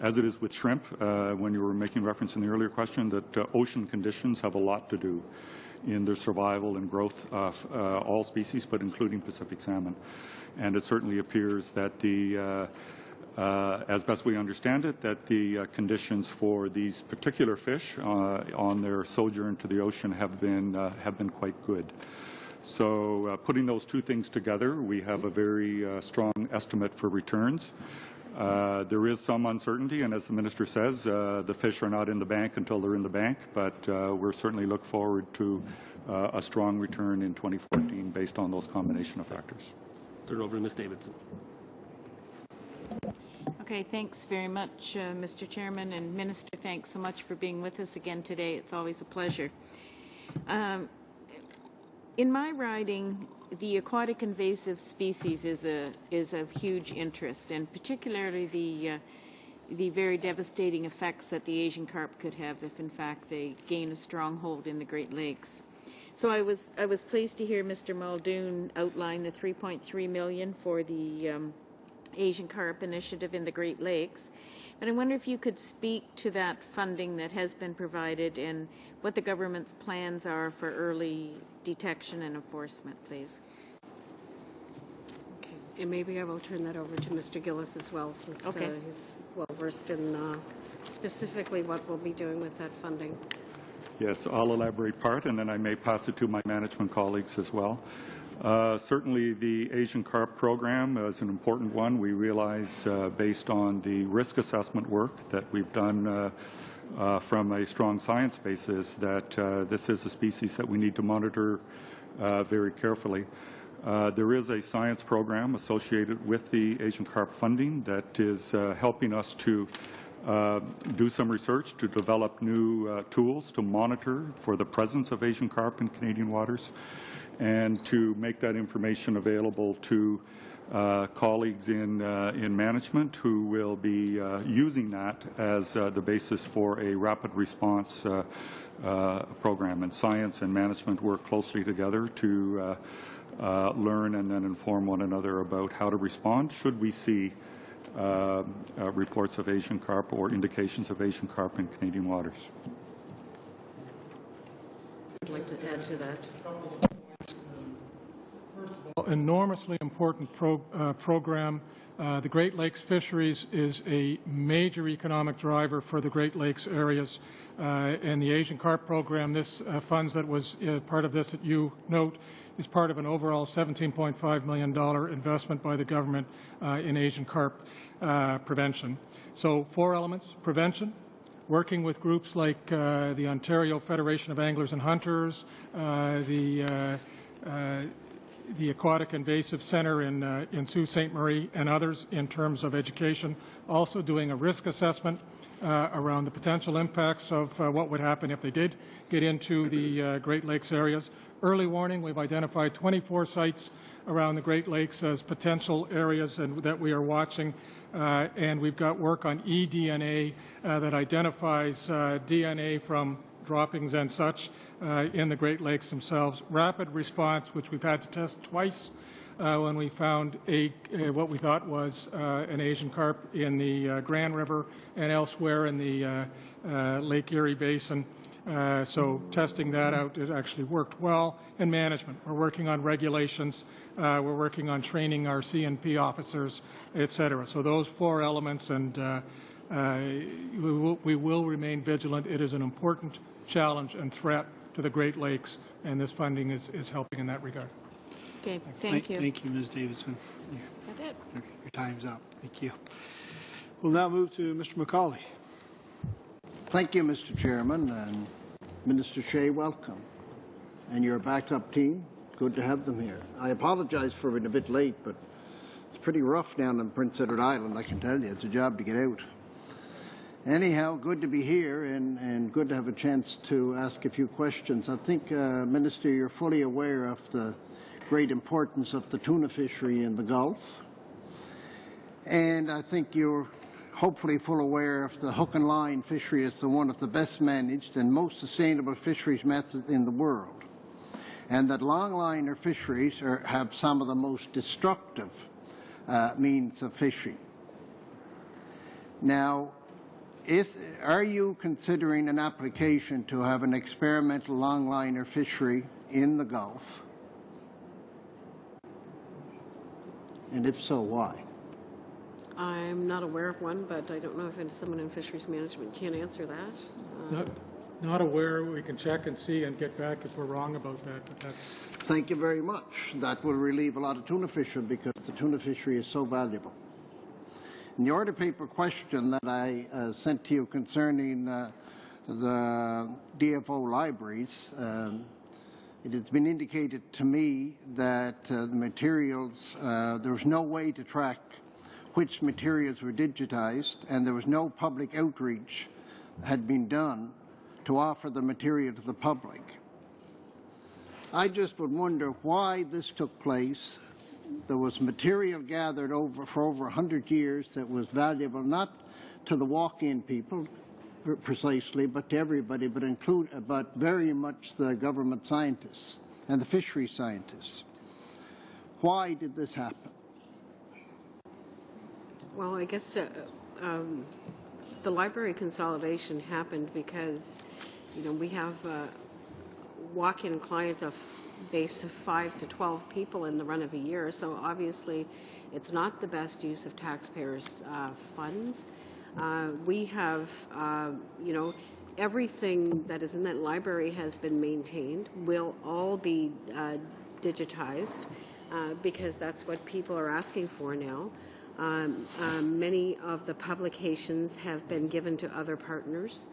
as it is with shrimp, when you were making reference in the earlier question, that ocean conditions have a lot to do in the survival and growth of all species, but including Pacific salmon. And it certainly appears that as best we understand it, that the conditions for these particular fish on their sojourn to the ocean have been quite good. So putting those two things together, we have a very strong estimate for returns. There is some uncertainty, and as the Minister says, the fish are not in the bank until they're in the bank, but we're certainly look forward to a strong return in 2014 based on those combination of factors. Turn it over to Ms. Davidson. Okay, thanks very much, Mr. Chairman, and Minister, thanks so much for being with us again today. It's always a pleasure. In my riding, the aquatic invasive species is of huge interest, and particularly the very devastating effects that the Asian carp could have if, in fact, they gain a stronghold in the Great Lakes. So I was pleased to hear Mr. Muldoon outline the $3.3 million for the Asian carp initiative in the Great Lakes. But I wonder if you could speak to that funding that has been provided and what the government's plans are for early detection and enforcement, please. Okay. And maybe I will turn that over to Mr. Gillis as well, since he's well versed in specifically what we'll be doing with that funding. Yes, I'll elaborate part, and then I may pass it to my management colleagues as well. Certainly, the Asian carp program is an important one. We realize, based on the risk assessment work that we've done from a strong science basis, that this is a species that we need to monitor very carefully. There is a science program associated with the Asian carp funding that is helping us to do some research to develop new tools to monitor for the presence of Asian carp in Canadian waters, and to make that information available to colleagues in management who will be using that as the basis for a rapid response program. And science and management work closely together to learn and then inform one another about how to respond should we see reports of Asian carp or indications of Asian carp in Canadian waters. I'd like to add to that. Enormously important program. The Great Lakes Fisheries is a major economic driver for the Great Lakes areas, and the Asian carp program, this funds that was part of this that you note, is part of an overall $17.5 million investment by the government in Asian carp prevention. So 4 elements: prevention, working with groups like the Ontario Federation of Anglers and Hunters, the Aquatic Invasive Center in Sault Ste. Marie, and others in terms of education. Also doing a risk assessment around the potential impacts of what would happen if they did get into the Great Lakes areas. Early warning, we've identified 24 sites around the Great Lakes as potential areas and that we are watching. And we've got work on eDNA that identifies DNA from droppings and such in the Great Lakes themselves. Rapid response, which we've had to test twice when we found what we thought was an Asian carp in the Grand River and elsewhere in the Lake Erie Basin. So testing that out, it actually worked well. And management, we're working on regulations, we're working on training our CNP officers, et cetera. So those 4 elements, and we will remain vigilant. It is an important challenge and threat to the Great Lakes, and this funding is helping in that regard. Okay, thank you. Thank you, Ms. Davidson. That's it. Your time's up. Thank you. We'll now move to Mr. McCauley. Thank you, Mr. Chairman, and Minister Shea, welcome. And your backup team, good to have them here. I apologize for being a bit late, but it's pretty rough down in Prince Edward Island, I can tell you. It's a job to get out. Anyhow, good to be here and good to have a chance to ask a few questions. I think, Minister, you're fully aware of the great importance of the tuna fishery in the Gulf. And I think you're hopefully full aware of the hook and line fishery as one of the best managed and most sustainable fisheries methods in the world. And that longliner fisheries have some of the most destructive means of fishing. Now, are you considering an application to have an experimental longliner fishery in the Gulf? And if so, why? I'm not aware of one, but I don't know if someone in fisheries management can answer that. Not aware. We can check and see and get back if we're wrong about that. But that's. Thank you very much. That will relieve a lot of tuna fishing because the tuna fishery is so valuable. In the order paper question that I sent to you concerning the DFO libraries, it has been indicated to me that the materials, there was no way to track which materials were digitized, and there was no public outreach had been done to offer the material to the public. I just would wonder why this took place. There was material gathered for over 100 years that was valuable not to the walk-in people precisely, but to everybody, but very much the government scientists and the fishery scientists. Why did this happen? Well, I guess the library consolidation happened because, you know, we have a walk-in client base of 5 to 12 people in the run of a year, so obviously it's not the best use of taxpayers' funds. We have, you know, everything that is in that library has been maintained, will all be digitized because that's what people are asking for now. Many of the publications have been given to other partners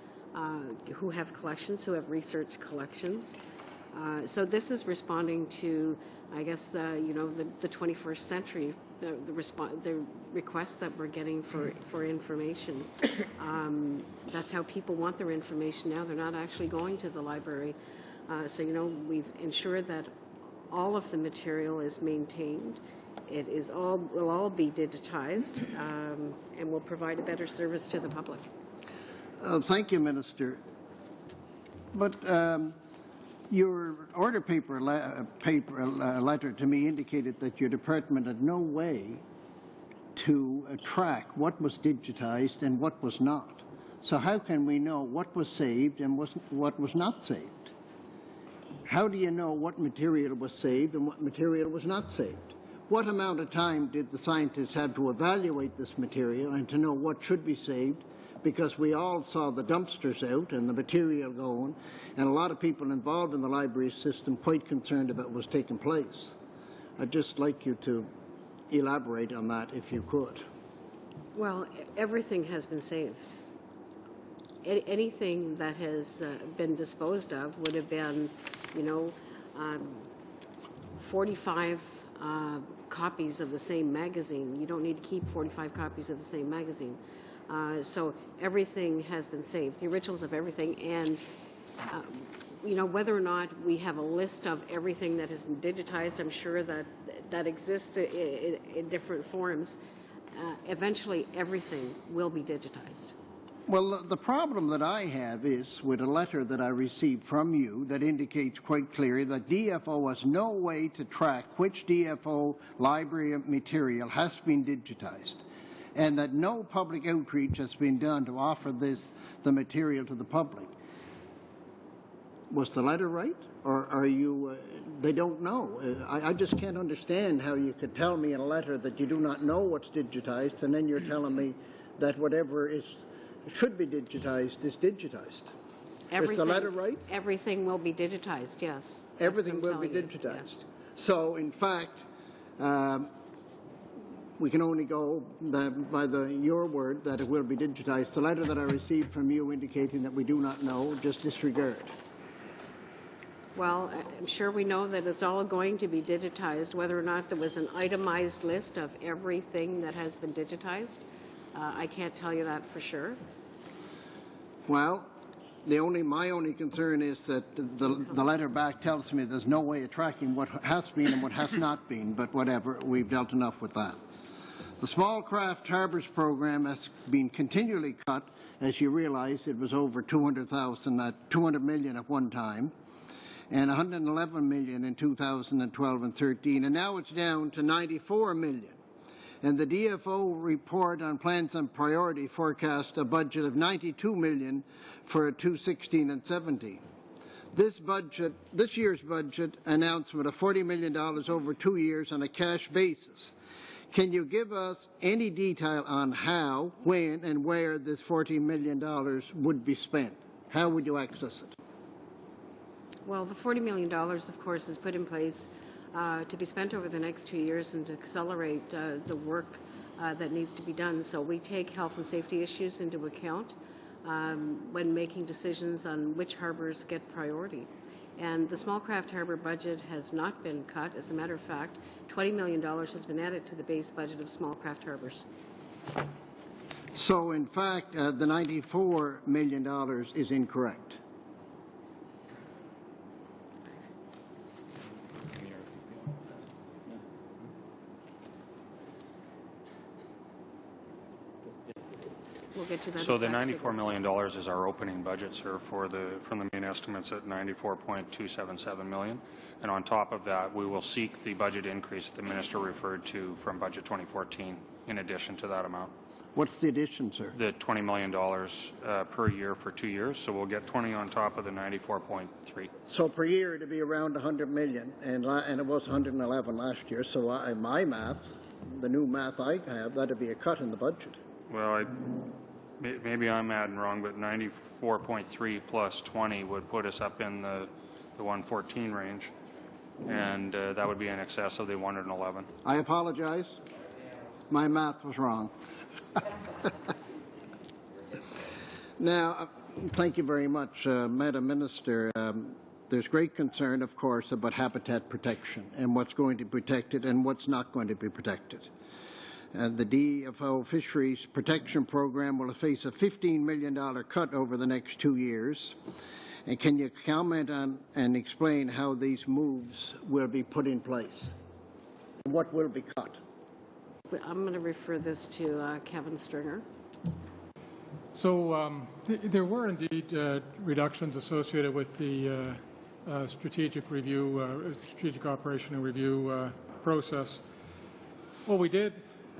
who have collections, who have research collections. So this is responding to, I guess, you know, the 21st century, the requests that we're getting for information. That's how people want their information now. They're not actually going to the library. So, you know, we've ensured that all of the material is maintained. It is will all be digitized and will provide a better service to the public. Thank you, Minister. But your order paper letter to me indicated that your department had no way to track what was digitized and what was not. So how can we know what was saved and what was not saved? How do you know what material was saved and what material was not saved? What amount of time did the scientists have to evaluate this material and to know what should be saved? Because we all saw the dumpsters out and the material going, and a lot of people involved in the library system quite concerned about what was taking place. I'd just like you to elaborate on that if you could. Well, everything has been saved. Anything that has been disposed of would have been, you know, 45 copies of the same magazine. You don't need to keep 45 copies of the same magazine. So everything has been saved, the originals of everything, and you know, whether or not we have a list of everything that has been digitized, I'm sure that exists in different forms. Eventually, everything will be digitized. Well, the problem that I have is with a letter that I received from you that indicates quite clearly that DFO has no way to track which DFO library material has been digitized, and that no public outreach has been done to offer the material to the public. Was the letter right? Or are you, they don't know? I just can't understand how you could tell me in a letter that you do not know what's digitized, and then you're telling me that whatever should be digitized is digitized. Is the letter right? Everything will be digitized, yes. Everything will be digitized. Yes. So, in fact, we can only go by your word that it will be digitized. The letter that I received from you indicating that we do not know, just disregard. Well, I'm sure we know that it's all going to be digitized. Whether or not there was an itemized list of everything that has been digitized, I can't tell you that for sure. Well, my only concern is that the letter back tells me there's no way of tracking what has been and what has not been, but whatever, we've dealt enough with that. The Small Craft Harbours program has been continually cut. As you realize, it was over 200 million at one time, and 111 million in 2012 and 13, and now it's down to 94 million. And the DFO report on plans and priority forecast a budget of 92 million for 2016 and 17. This year's budget announcement of $40 million over 2 years on a cash basis. Can you give us any detail on how, when, and where this $40 million would be spent? How would you access it? Well, the $40 million, of course, is put in place to be spent over the next 2 years and to accelerate the work that needs to be done. So we take health and safety issues into account when making decisions on which harbors get priority. And the Small Craft Harbour budget has not been cut. As a matter of fact, $20 million has been added to the base budget of Small Craft Harbours. So, in fact, the $94 million is incorrect. We'll get to that. So the $94 million is our opening budget, sir, from the main estimates at $94.277 million. And on top of that, we will seek the budget increase that the minister referred to from budget 2014 in addition to that amount. What's the addition, sir? The $20 million per year for 2 years, so we'll get 20 on top of the 94.3. So per year it'd be around 100 million, and it was 111 last year. So my math, the new math I have, that'd be a cut in the budget. Well, maybe I'm adding wrong, but 94.3 plus 20 would put us up in the 114 range, and that would be in excess of the 111. I apologize. My math was wrong. Now, thank you very much, Madam Minister. There's great concern, of course, about habitat protection and what's going to be protected and what's not going to be protected. The DFO Fisheries Protection Program will face a $15 million cut over the next 2 years. And can you comment on and explain how these moves will be put in place? What will be cut? I'm going to refer this to Kevin Stringer. So there were indeed reductions associated with the strategic operation and review process. What we did,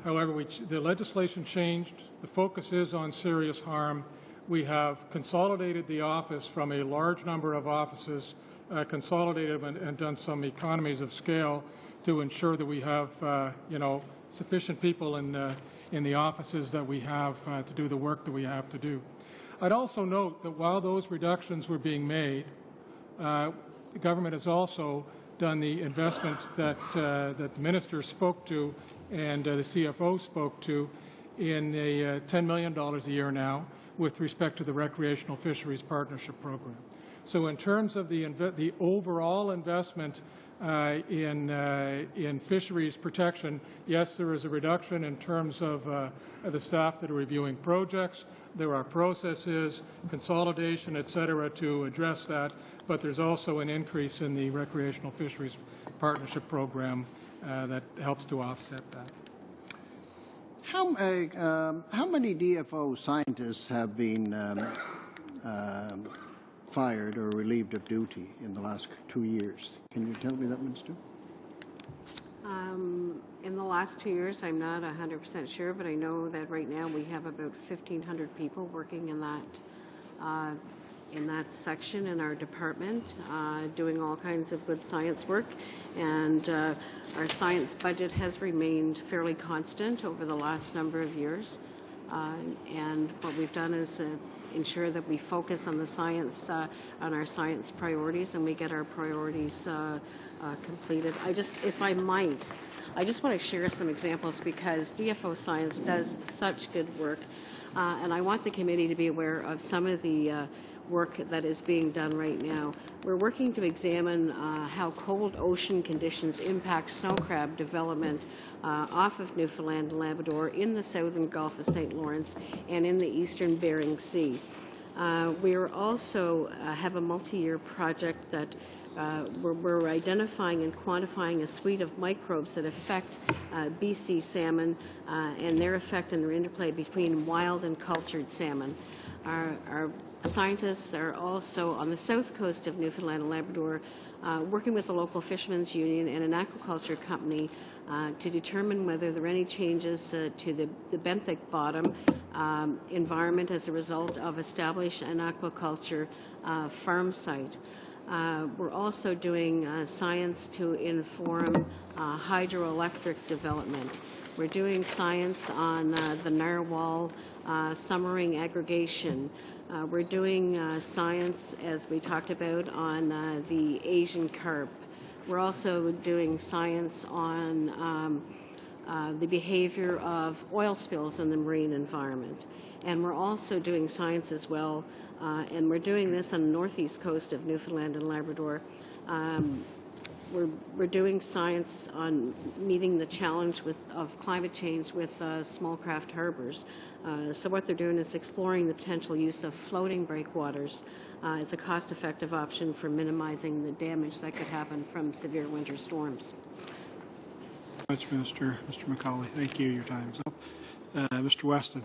however, the legislation changed. The focus is on serious harm. We have consolidated the office from a large number of offices, consolidated and done some economies of scale to ensure that we have, sufficient people in the offices that we have to do the work that we have to do. I'd also note that while those reductions were being made, the government has also done the investment that the minister spoke to and the CFO spoke to in a $10 million a year now with respect to the Recreational Fisheries Partnership Program. So in terms of the overall investment in fisheries protection, yes, there is a reduction in terms of the staff that are reviewing projects. There are processes, consolidation, et cetera, to address that, but there's also an increase in the Recreational Fisheries Partnership Program that helps to offset that. How many DFO scientists have been fired or relieved of duty in the last 2 years? Can you tell me that, Minister? In the last 2 years, I'm not 100% sure, but I know that right now we have about 1,500 people working in that section in our department, doing all kinds of good science work. And our science budget has remained fairly constant over the last number of years. And what we've done is ensure that we focus on the science, on our science priorities, and we get our priorities completed. If I might, I just want to share some examples because DFO Science does such good work, and I want the committee to be aware of some of the work that is being done right now. We're working to examine how cold ocean conditions impact snow crab development off of Newfoundland and Labrador in the southern Gulf of St. Lawrence and in the eastern Bering Sea. We are also have a multi-year project that we're identifying and quantifying a suite of microbes that affect BC salmon and their effect and their interplay between wild and cultured salmon. Our scientists are also on the south coast of Newfoundland and Labrador working with the local fishermen's union and an aquaculture company to determine whether there are any changes to the benthic bottom environment as a result of establishing an aquaculture farm site. We're also doing science to inform hydroelectric development. We're doing science on the narwhal summering aggregation. We're doing science, as we talked about, on the Asian carp. We're also doing science on the behavior of oil spills in the marine environment. And we're also doing science as well, and we're doing this on the northeast coast of Newfoundland and Labrador. We're doing science on meeting the challenge of climate change with small craft harbors. So what they're doing is exploring the potential use of floating breakwaters as a cost-effective option for minimizing the damage that could happen from severe winter storms. Thank you much, Mr. McCauley. Thank you. Your time's up. Mr. Weston.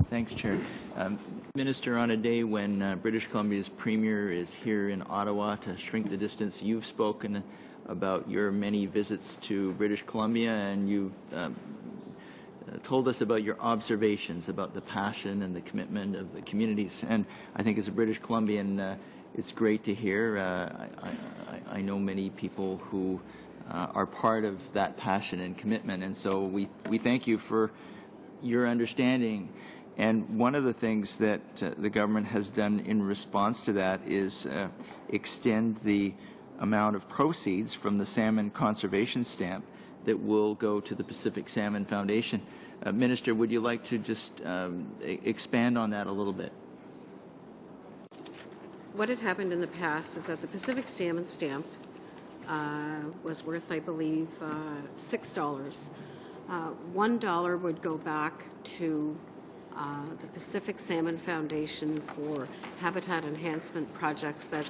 Thanks, Chair. Minister, on a day when British Columbia's Premier is here in Ottawa to shrink the distance, you've spoken about your many visits to British Columbia, and you've told us about your observations about the passion and the commitment of the communities. And I think as a British Columbian, it's great to hear. I know many people who are part of that passion and commitment, and so we thank you for your understanding. And one of the things that the government has done in response to that is extend the amount of proceeds from the salmon conservation stamp that will go to the Pacific Salmon Foundation. Minister, would you like to just expand on that a little bit? What had happened in the past is that the Pacific Salmon Stamp was worth, I believe, $6. $1 would go back to the Pacific Salmon Foundation for habitat enhancement projects that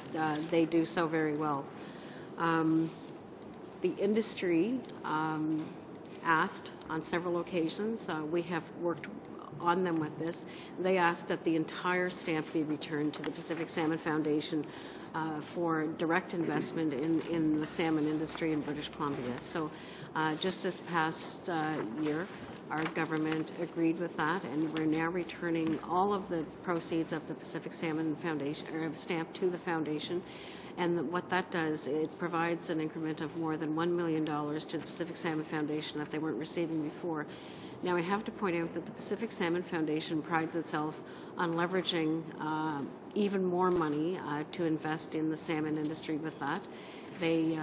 they do so very well. The industry asked on several occasions, we have worked on them with this, they asked that the entire stamp be returned to the Pacific Salmon Foundation for direct investment in the salmon industry in British Columbia. So just this past year, our government agreed with that, and we're now returning all of the proceeds of the Pacific Salmon Foundation or stamp to the foundation. And what that does, it provides an increment of more than $1 million to the Pacific Salmon Foundation that they weren't receiving before. Now, I have to point out that the Pacific Salmon Foundation prides itself on leveraging even more money to invest in the salmon industry with that. They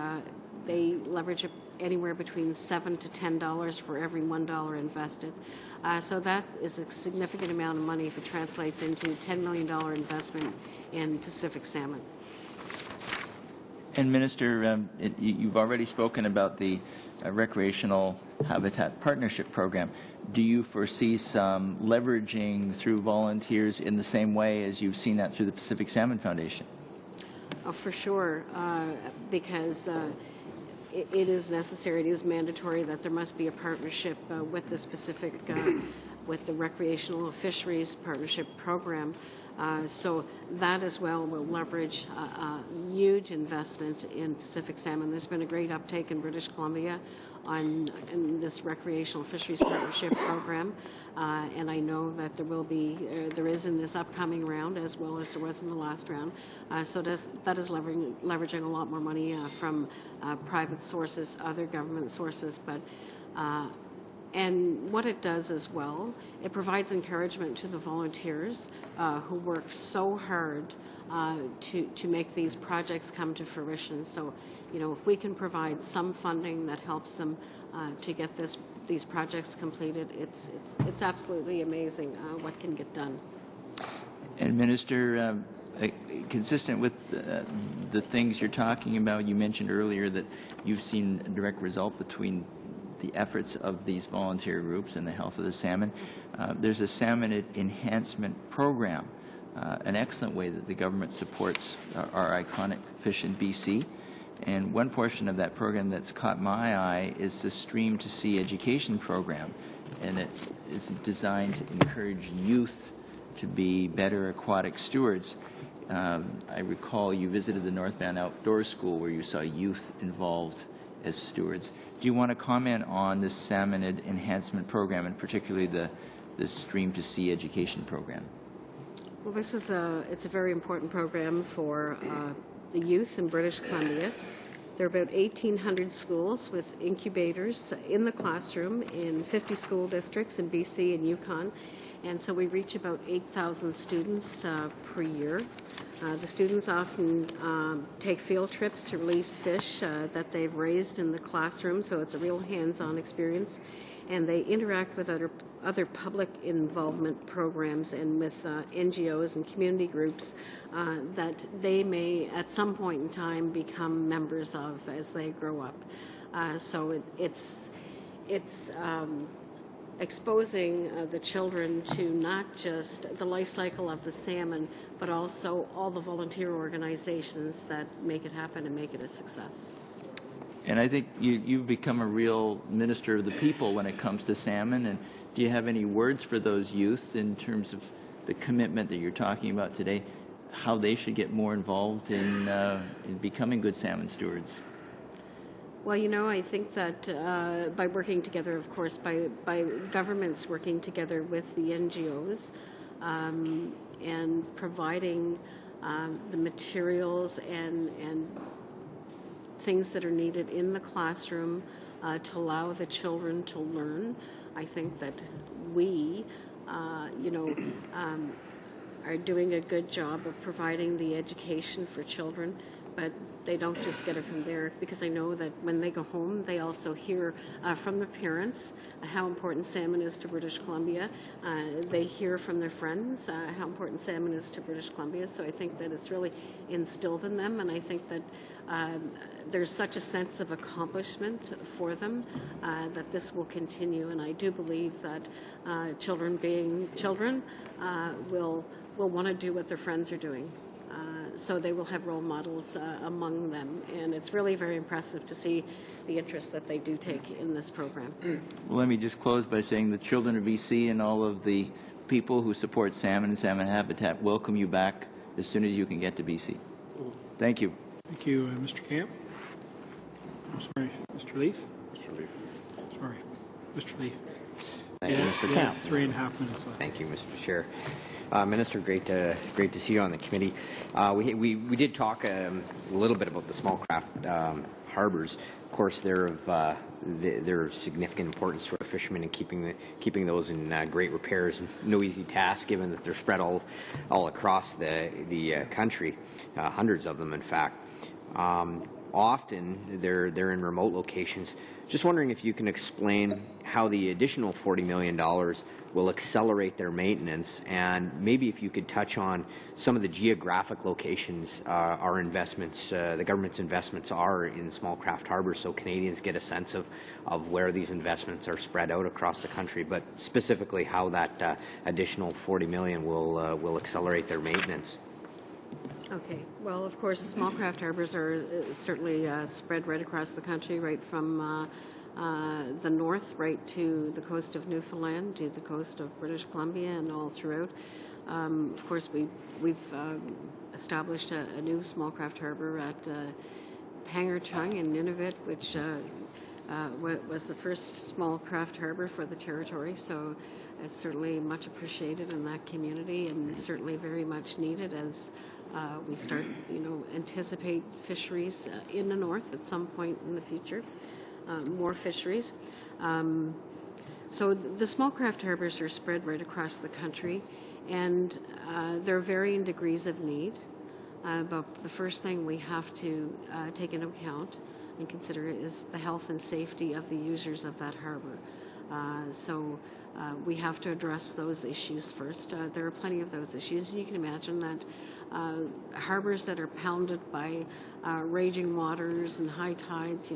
leverage anywhere between $7 to $10 for every $1 invested. So that is a significant amount of money if it translates into $10 million investment in Pacific salmon. And Minister, you've already spoken about the Recreational Habitat Partnership Program. Do you foresee some leveraging through volunteers in the same way as you've seen that through the Pacific Salmon Foundation? Oh, for sure, because it is necessary, it is mandatory that there must be a partnership with the specific, with the Recreational Fisheries Partnership Program. So that as well will leverage a huge investment in Pacific salmon. There's been a great uptake in British Columbia in this Recreational Fisheries Partnership Program, and I know that there is in this upcoming round as well as there was in the last round. So that is leveraging a lot more money from private sources, other government sources, but and what it does as well, it provides encouragement to the volunteers who work so hard to make these projects come to fruition. So, you know, if we can provide some funding that helps them to get these projects completed, it's absolutely amazing what can get done. And Minister, consistent with the things you're talking about, you mentioned earlier that you've seen a direct result between the efforts of these volunteer groups and the health of the salmon. There's a salmon enhancement program, an excellent way that the government supports our iconic fish in BC. And one portion of that program that's caught my eye is the Stream to Sea education program. And it is designed to encourage youth to be better aquatic stewards. I recall you visited the North Van Outdoor School where you saw youth involved as stewards. Do you want to comment on this salmon enhancement program, and particularly the Stream to Sea education program? Well, it's a very important program for the youth in British Columbia. There are about 1,800 schools with incubators in the classroom in 50 school districts in BC and Yukon. And so we reach about 8,000 students per year. The students often take field trips to release fish that they've raised in the classroom, so it's a real hands-on experience. And they interact with other public involvement programs and with NGOs and community groups that they may at some point in time become members of as they grow up. So it's exposing the children to not just the life cycle of the salmon, but also all the volunteer organizations that make it happen and make it a success. And I think you've become a real minister of the people when it comes to salmon. And do you have any words for those youth in terms of the commitment that you're talking about today, how they should get more involved in becoming good salmon stewards? Well, you know, I think that by working together, of course, by governments working together with the NGOs and providing the materials and things that are needed in the classroom to allow the children to learn, I think that we, are doing a good job of providing the education for children, but they don't just get it from there, because I know that when they go home, they also hear from their parents how important salmon is to British Columbia. They hear from their friends how important salmon is to British Columbia. So I think that it's really instilled in them, and I think that there's such a sense of accomplishment for them that this will continue. And I do believe that children being children will want to do what their friends are doing. So they will have role models among them, and it's really very impressive to see the interest that they do take in this program. Well, let me just close by saying the children of BC and all of the people who support salmon and salmon habitat welcome you back as soon as you can get to BC. Thank you. Thank you, Mr. Camp. I'm sorry, Mr. Leaf? Mr. Leaf. Sorry, Mr. Leaf. Thank you, Mr. Camp. 3.5 minutes left. Thank you, Mr. Chair. Minister, great to see you on the committee. We did talk a little bit about the small craft harbors. Of course, they're of significant importance to our fishermen and keeping those in great repair is no easy task, given that they're spread all across the country, hundreds of them, in fact. Often they're in remote locations. Just wondering if you can explain how the additional $40 million will accelerate their maintenance, and maybe if you could touch on some of the geographic locations our investments, the government's investments are in small craft harbors, so Canadians get a sense of where these investments are spread out across the country, but specifically how that additional $40 million will accelerate their maintenance. Okay. Well, of course, small craft harbors are certainly spread right across the country, right from the north right to the coast of Newfoundland, to the coast of British Columbia, and all throughout. Of course, we've established a new small craft harbor at Pangerchung in Nunavut, which was the first small craft harbor for the territory. So it's certainly much appreciated in that community, and certainly very much needed as we start, anticipate fisheries in the north at some point in the future, more fisheries. So the small craft harbors are spread right across the country, and there are varying degrees of need. But the first thing we have to take into account and consider is the health and safety of the users of that harbor. So we have to address those issues first. There are plenty of those issues, and you can imagine that harbors that are pounded by raging waters and high tides,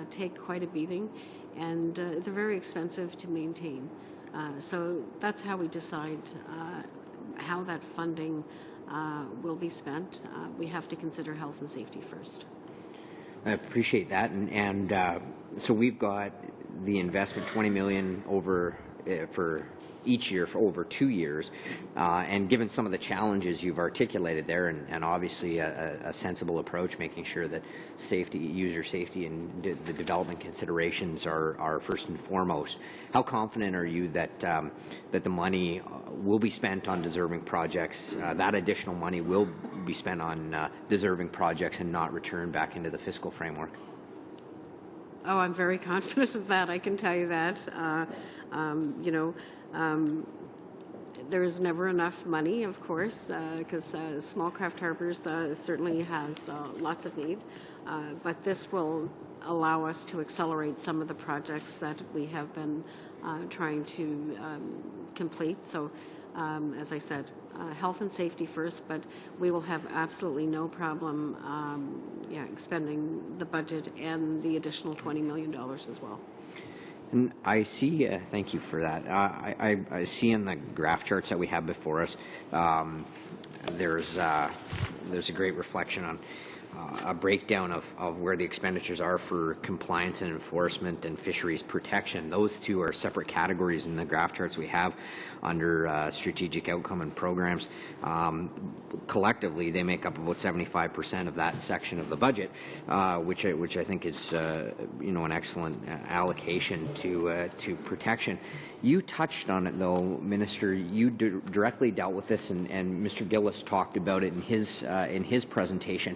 take quite a beating, and they're very expensive to maintain. So that's how we decide how that funding will be spent. We have to consider health and safety first. I appreciate that, and so we've got the investment, $20 million over for each year for over 2 years, and given some of the challenges you've articulated there, and obviously a sensible approach, making sure that safety, user safety, and the development considerations are first and foremost. How confident are you that that the money will be spent on deserving projects? That additional money will be spent on deserving projects and not returned back into the fiscal framework? Oh, I'm very confident of that. I can tell you that. There is never enough money, of course, because small craft harbors certainly has lots of need. But this will allow us to accelerate some of the projects that we have been trying to complete. So, as I said, health and safety first, but we will have absolutely no problem expending the budget and the additional $20 million as well. And I see, thank you for that. I see in the graph charts that we have before us, there's a great reflection a breakdown of where the expenditures are for compliance and enforcement and fisheries protection. Those two are separate categories in the graph charts we have under strategic outcome and programs. Collectively, they make up about 75% of that section of the budget, which I think is an excellent allocation to protection. You touched on it, though, Minister. You directly dealt with this, and Mr. Gillis talked about it in his presentation.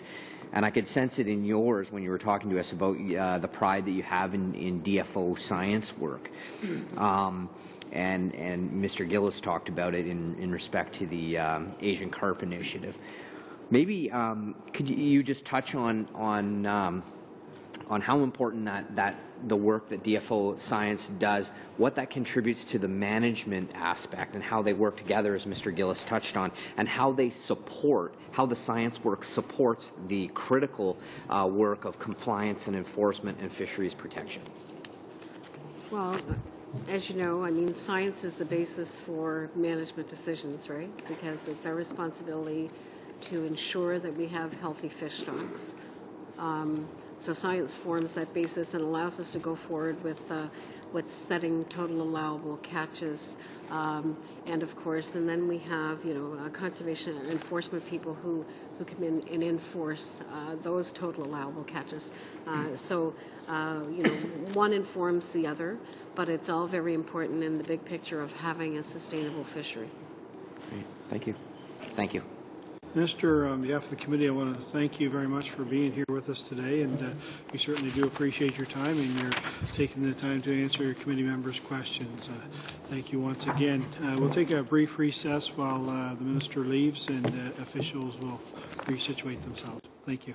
And I could sense it in yours when you were talking to us about the pride that you have in DFO science work. And Mr. Gillis talked about it in respect to the Asian Carp Initiative. Maybe could you just touch on how important that the work that DFO Science does, what that contributes to the management aspect, and how they work together, as Mr. Gillis touched on, and how the science work supports the critical work of compliance and enforcement and fisheries protection? Well, as you know, I mean, science is the basis for management decisions, right? Because it's our responsibility to ensure that we have healthy fish stocks. So science forms that basis and allows us to go forward with setting total allowable catches. And of course, and then we have, conservation and enforcement people who come in and enforce those total allowable catches. So one informs the other, but it's all very important in the big picture of having a sustainable fishery. Great. Thank you. Thank you. Minister, on behalf of the committee, I want to thank you very much for being here with us today, and we certainly do appreciate your time and your taking the time to answer your committee members' questions. Thank you once again. We'll take a brief recess while the minister leaves and officials will resituate themselves. Thank you.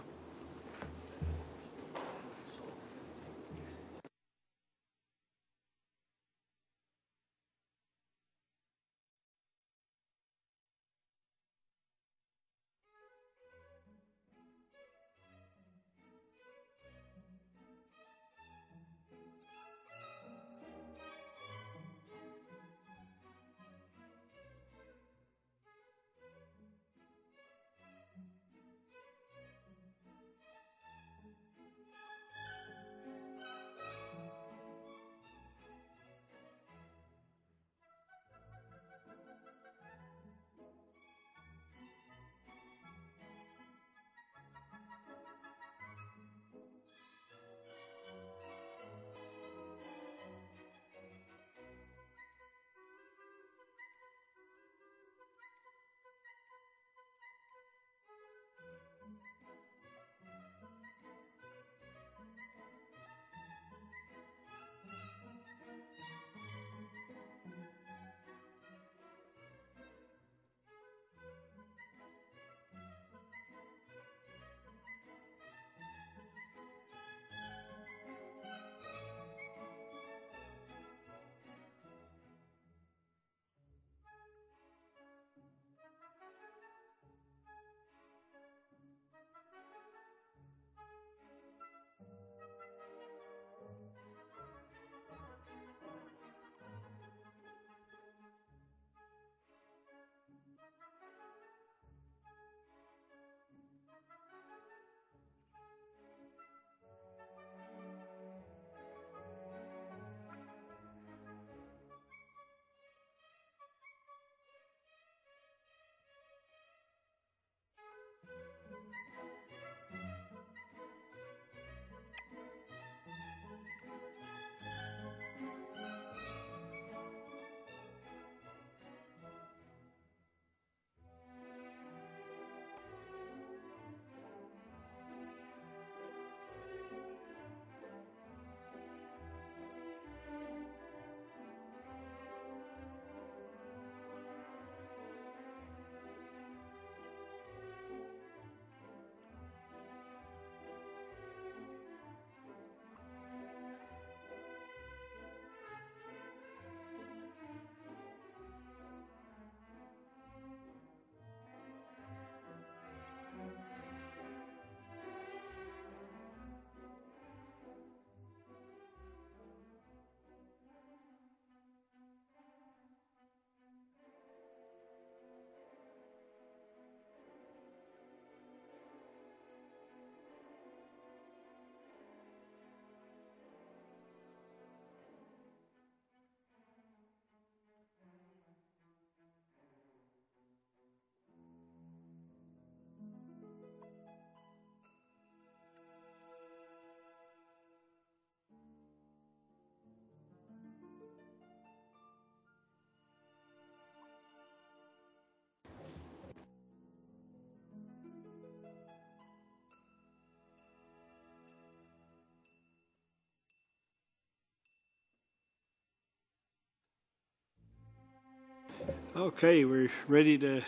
Okay, we're ready to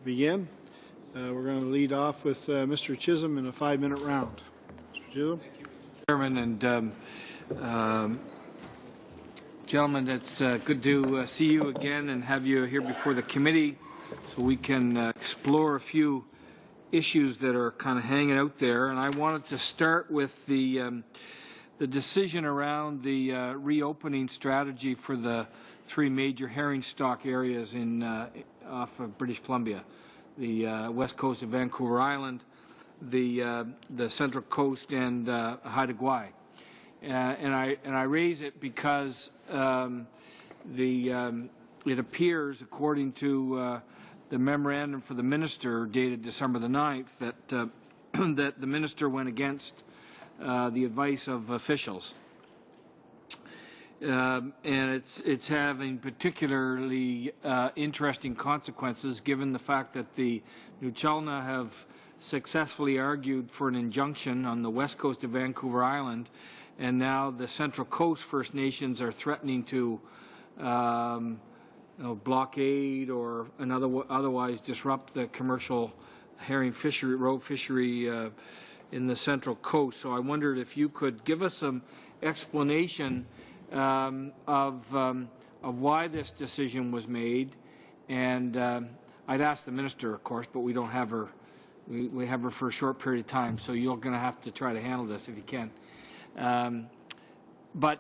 begin. We're going to lead off with Mr. Chisholm in a 5-minute round. Mr. Chisholm. Thank you, Chairman, and gentlemen, it's good to see you again and have you here before the committee so we can explore a few issues that are kind of hanging out there. And I wanted to start with the decision around the reopening strategy for the 3 major herring stock areas off of British Columbia, the west coast of Vancouver Island, the central coast, and Haida Gwaii. And I raise it because it appears, according to the memorandum for the minister dated December the 9th, that that the minister went against the advice of officials, and it's having particularly interesting consequences, given the fact that the Nuu-Chulna have successfully argued for an injunction on the west coast of Vancouver Island, and now the Central Coast First Nations are threatening to blockade or otherwise disrupt the commercial herring fishery, roe fishery in the Central Coast. So I wondered if you could give us some explanation of why this decision was made. And I'd ask the minister, of course, but we don't have her. We have her for a short period of time, so you're going to have to try to handle this if you can. But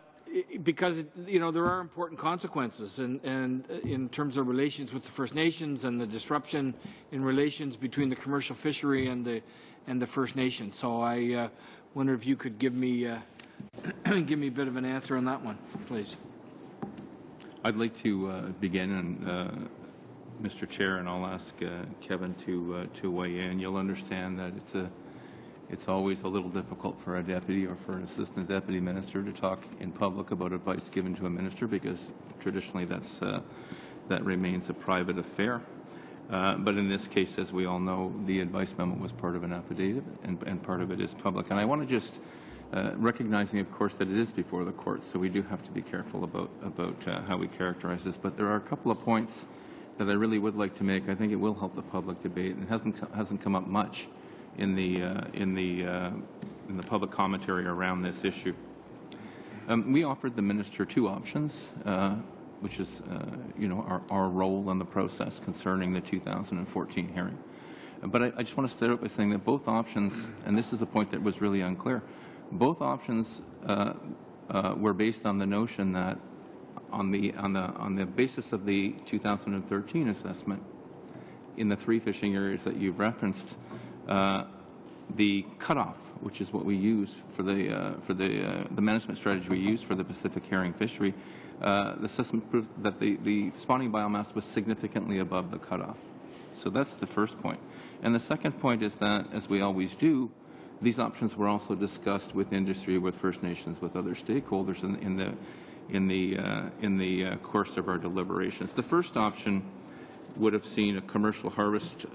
because there are important consequences, and in terms of relations with the First Nations and the disruption in relations between the commercial fishery and the First Nations. So I wonder if you could give me give me a bit of an answer on that one, please. I'd like to begin, and Mr. Chair, and I'll ask Kevin to weigh in. You'll understand that it's always a little difficult for a deputy or for an assistant deputy minister to talk in public about advice given to a minister, because traditionally that remains a private affair. But in this case, as we all know, the advice memo was part of an affidavit, and part of it is public. And I want to just recognizing, of course, that it is before the courts, so we do have to be careful about how we characterize this. But there are a couple of points that I really would like to make. I think it will help the public debate, and hasn't come up much in the public commentary around this issue. We offered the minister 2 options, which is our role in the process concerning the 2014 hearing. But I just want to start out by saying that both options, and this is a point that was really unclear, both options were based on the notion that on the basis of the 2013 assessment in the 3 fishing areas that you've referenced, the cutoff, which is what we use for the management strategy we use for the Pacific herring fishery, the assessment proved that the spawning biomass was significantly above the cutoff. So that's the first point. And the second point is that, as we always do, these options were also discussed with industry, with First Nations, with other stakeholders in the course of our deliberations. The first option would have seen a commercial harvest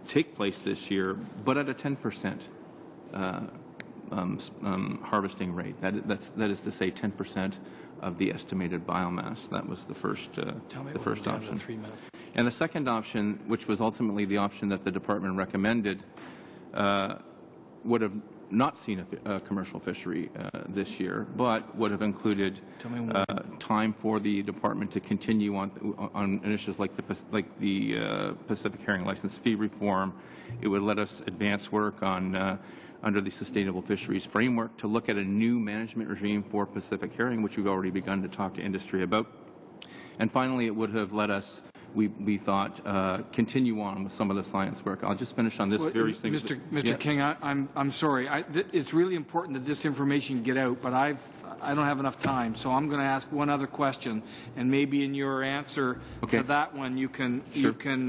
take place this year, but at a 10% harvesting rate. That is to say, 10% of the estimated biomass. That was the first option. And the second option, which was ultimately the option that the department recommended, would have not seen a commercial fishery this year, but would have included time for the department to continue on initiatives like the Pacific herring license fee reform. It would let us advance work on under the Sustainable Fisheries Framework to look at a new management regime for Pacific herring, which we've already begun to talk to industry about. And finally, it would have let us, we thought, continue on with some of the science work. I'll just finish on this very thing. Mr. King, I'm sorry. It's really important that this information get out, but I don't have enough time, so I'm going to ask one other question, and maybe in your answer to that one, you can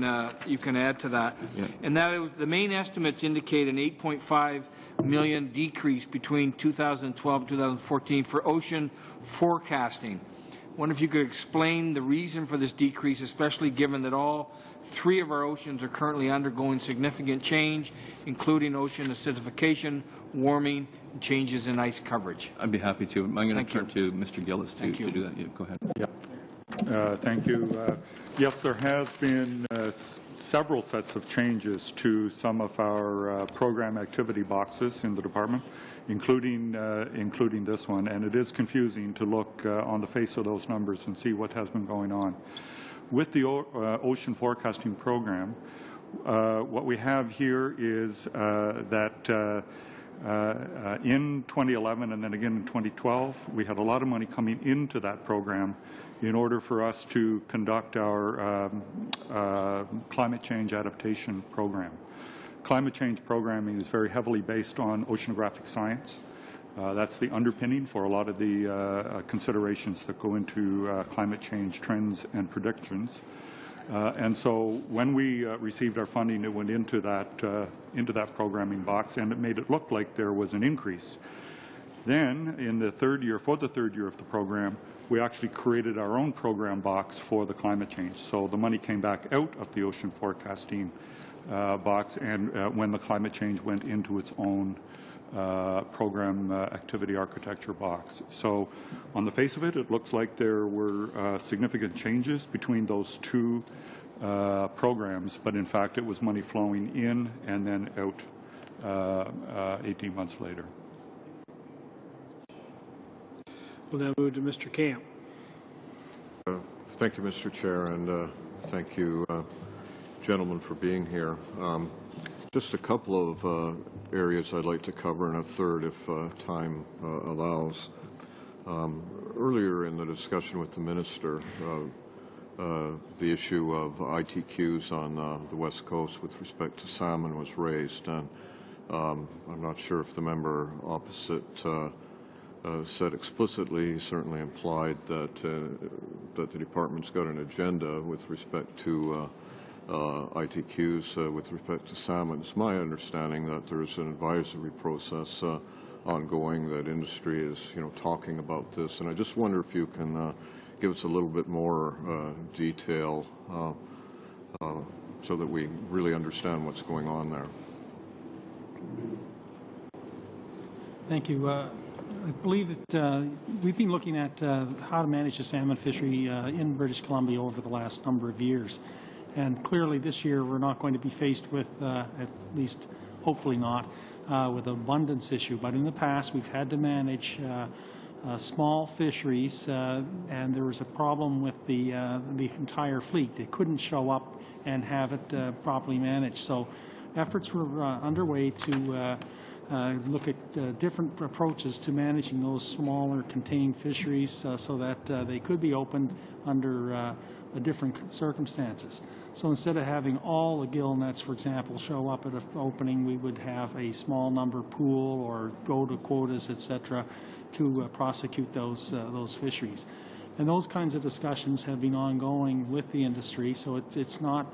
add to that. Yeah. And that is, the main estimates indicate an 8.5 million decrease between 2012 and 2014 for ocean forecasting. I wonder if you could explain the reason for this decrease, especially given that all 3 of our oceans are currently undergoing significant change, including ocean acidification, warming, and changes in ice coverage. I'd be happy to. I'm going to turn to Mr. Gillis to do that. Yeah, go ahead. Yeah. Thank you. Yes, there has been several sets of changes to some of our program activity boxes in the department, including this one, and it is confusing to look on the face of those numbers and see what has been going on. With the ocean forecasting program, what we have here is that in 2011 and then again in 2012, we had a lot of money coming into that program in order for us to conduct our climate change adaptation program. Climate change programming is very heavily based on oceanographic science. That's the underpinning for a lot of the considerations that go into climate change trends and predictions. And so when we received our funding, it went into that programming box, and it made it look like there was an increase. Then, in the third year, for the third year of the program, we actually created our own program box for the climate change. So the money came back out of the ocean forecasting box, and when the climate change went into its own program activity architecture box. So on the face of it, it looks like there were significant changes between those two programs, but in fact it was money flowing in and then out 18 months later. We'll now move to Mr. Camp. Thank you, Mr. Chair, and thank you, gentlemen, for being here. Just a couple of areas I'd like to cover, and a third if time allows. Earlier in the discussion with the Minister, the issue of ITQs on the West Coast with respect to salmon was raised, and I'm not sure if the member opposite said explicitly, certainly implied that that the department's got an agenda with respect to ITQs with respect to salmon. It's my understanding that there's an advisory process ongoing, that industry is, talking about this, and I just wonder if you can give us a little bit more detail so that we really understand what's going on there. Thank you. I believe that we've been looking at how to manage the salmon fishery in British Columbia over the last number of years. And clearly this year we're not going to be faced with, at least hopefully not, with an abundance issue. But in the past we've had to manage small fisheries, and there was a problem with the entire fleet. They couldn't show up and have it properly managed. So efforts were underway to look at different approaches to managing those smaller contained fisheries so that they could be opened under different circumstances. So instead of having all the gill nets, for example, show up at an opening, we would have a small number pool or go to quotas, etc., to prosecute those fisheries. And those kinds of discussions have been ongoing with the industry, so it's not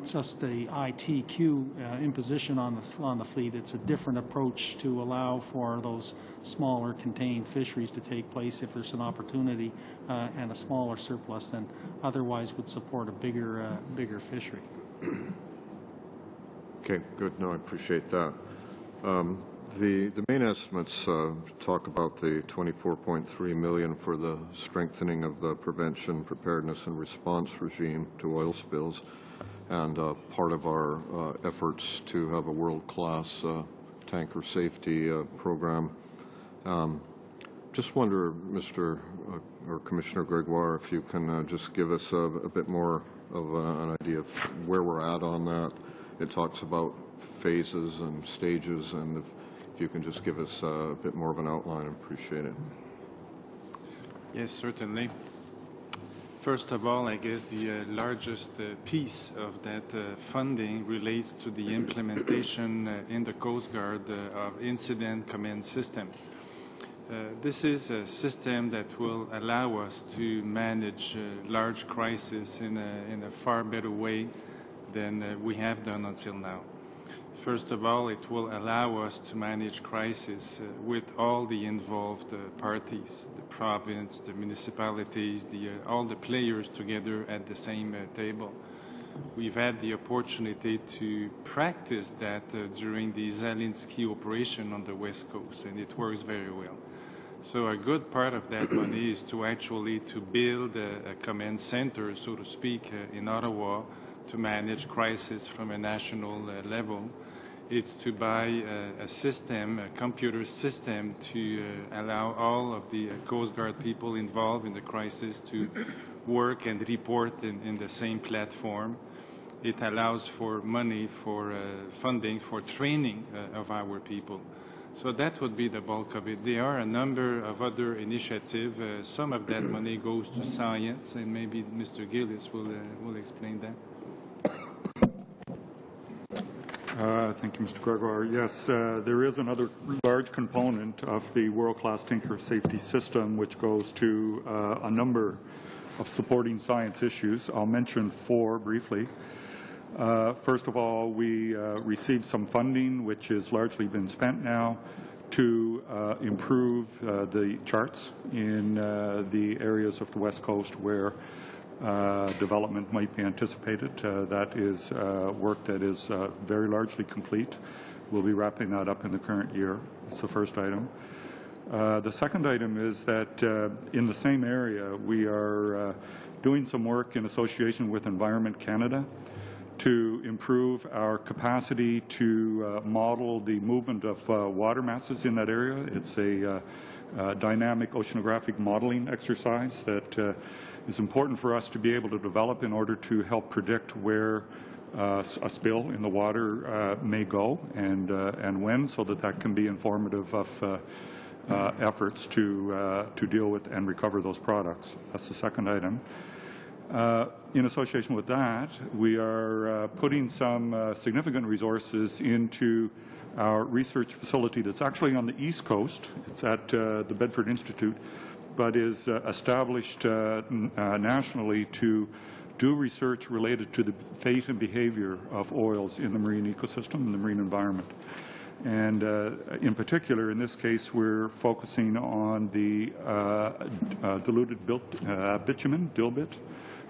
just a ITQ imposition on the fleet. It's a different approach to allow for those smaller contained fisheries to take place if there's an opportunity and a smaller surplus than otherwise would support a bigger fishery. Okay, good. No, I appreciate that. The main estimates talk about the $24.3 million for the strengthening of the prevention, preparedness, and response regime to oil spills, and part of our efforts to have a world-class tanker safety program. Just wonder, Mr. or Commissioner Gregoire, if you can just give us a bit more of an idea of where we're at on that. It talks about phases and stages, and if you can just give us a bit more of an outline, I appreciate it. Yes, certainly. First of all, I guess the largest piece of that funding relates to the implementation in the Coast Guard of incident command system. This is a system that will allow us to manage large crises in a far better way than we have done until now. First of all, it will allow us to manage crises with all the involved parties, the province, the municipalities, all the players together at the same table. We've had the opportunity to practice that during the Zalinski operation on the West Coast, and it works very well. So a good part of that money is to actually to build a command center, so to speak, in Ottawa to manage crisis from a national level. It's to buy a system, a computer system, to allow all of the Coast Guard people involved in the crisis to work and report in the same platform. It allows for money for funding for training of our people. So that would be the bulk of it. There are a number of other initiatives. Some of that money goes to science, and maybe Mr. Gillis will explain that. Thank you, Mr. Gregoire. Yes, there is another large component of the world-class tinker safety system which goes to a number of supporting science issues. I'll mention 4 briefly. First of all, we received some funding, which has largely been spent now, to improve the charts in the areas of the West Coast where development might be anticipated. That is work that is very largely complete. We'll be wrapping that up in the current year. That's the first item. The second item is that in the same area, we are doing some work in association with Environment Canada to improve our capacity to model the movement of water masses in that area. It's a dynamic oceanographic modeling exercise that is important for us to be able to develop in order to help predict where a spill in the water may go and when, so that that can be informative of efforts to deal with and recover those products. That's the second item. In association with that, we are putting some significant resources into our research facility that's actually on the East Coast. It's at the Bedford Institute, but is established nationally to do research related to the fate and behavior of oils in the marine ecosystem and the marine environment. And in particular, in this case, we're focusing on the diluted bitumen, dilbit,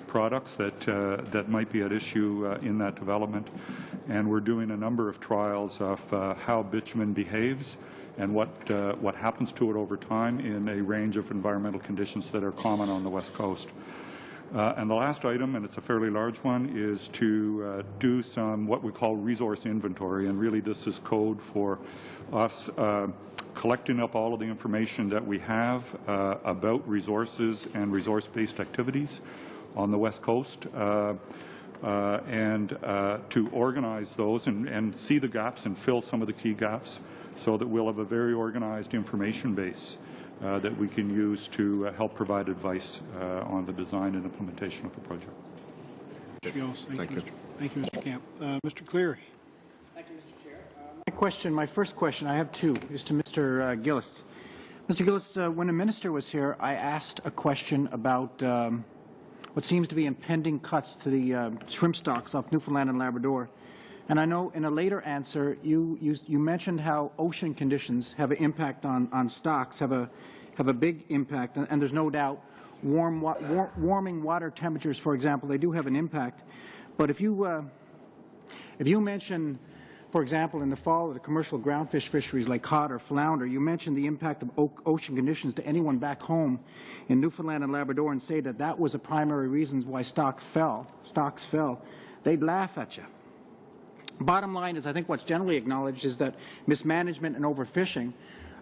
products that might be at issue in that development. And we're doing a number of trials of how bitumen behaves and what happens to it over time in a range of environmental conditions that are common on the West Coast. And the last item, and it's a fairly large one, is to do some what we call resource inventory. And really this is code for us collecting up all of the information that we have about resources and resource-based activities on the West Coast, and to organize those and see the gaps and fill some of the key gaps so that we'll have a very organized information base that we can use to help provide advice on the design and implementation of the project. Thank you. Thank you, Mr. Camp. Mr. Cleary. Thank you, Mr. Chair. My first question, I have 2, is to Mr. Gillis. Mr. Gillis, when the minister was here, I asked a question about what seems to be impending cuts to the shrimp stocks off Newfoundland and Labrador. And I know in a later answer you mentioned how ocean conditions have an impact on stocks, have a big impact, and there's no doubt warming water temperatures, for example, they do have an impact. But if you mention, for example, in the fall of the commercial groundfish fisheries like cod or flounder, you mentioned the impact of ocean conditions to anyone back home in Newfoundland and Labrador and say that that was a primary reason why stocks fell, they'd laugh at you. Bottom line is, I think what's generally acknowledged is that mismanagement and overfishing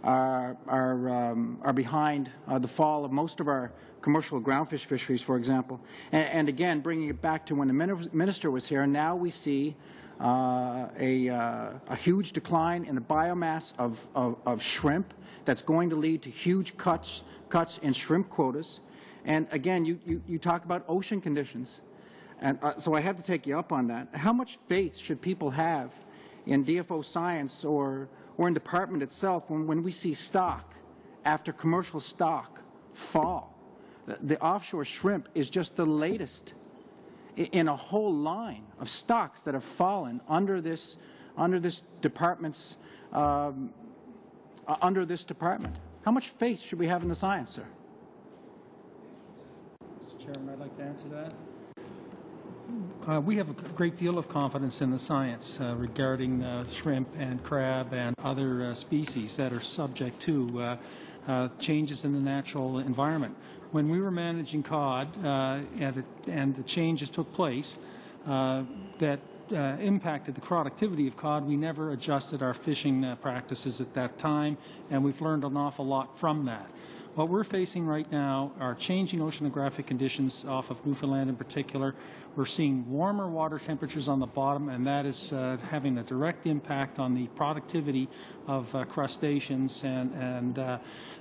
are behind the fall of most of our commercial groundfish fisheries, for example. And again, bringing it back to when the minister was here, now we see a huge decline in the biomass of shrimp that's going to lead to huge cuts in shrimp quotas. And again, you talk about ocean conditions. And so I have to take you up on that. How much faith should people have in DFO science or in department itself when we see stock after commercial stock fall? The offshore shrimp is just the latest in a whole line of stocks that have fallen under this department's under this department. How much faith should we have in the science, sir? Mr. Chairman, I'd like to answer that. We have a great deal of confidence in the science regarding shrimp and crab and other species that are subject to changes in the natural environment. When we were managing cod and the changes took place that impacted the productivity of cod, we never adjusted our fishing practices at that time, and we've learned an awful lot from that. What we're facing right now are changing oceanographic conditions off of Newfoundland in particular. We're seeing warmer water temperatures on the bottom, and that is having a direct impact on the productivity of crustaceans, and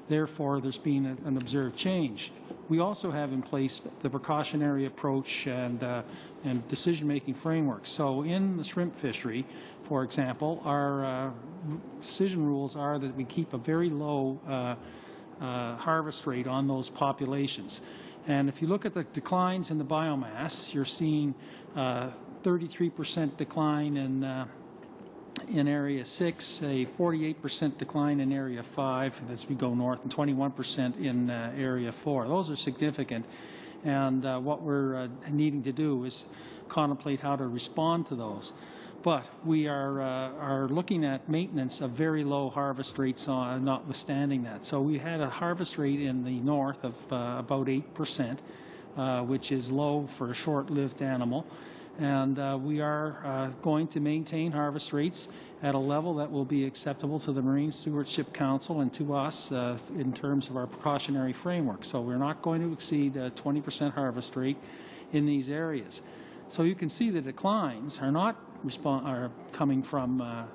therefore there's been an observed change. We also have in place the precautionary approach and decision-making frameworks. So in the shrimp fishery, for example, our decision rules are that we keep a very low harvest rate on those populations. And if you look at the declines in the biomass, you're seeing 33% decline in Area 6, a 48% decline in Area 5 as we go north, and 21% in Area 4. Those are significant. And what we're needing to do is contemplate how to respond to those. But we are looking at maintenance of very low harvest rates notwithstanding that. So we had a harvest rate in the north of about 8%, which is low for a short-lived animal. And we are going to maintain harvest rates at a level that will be acceptable to the Marine Stewardship Council and to us in terms of our precautionary framework. So we're not going to exceed a 20% harvest rate in these areas. So you can see the declines are not coming from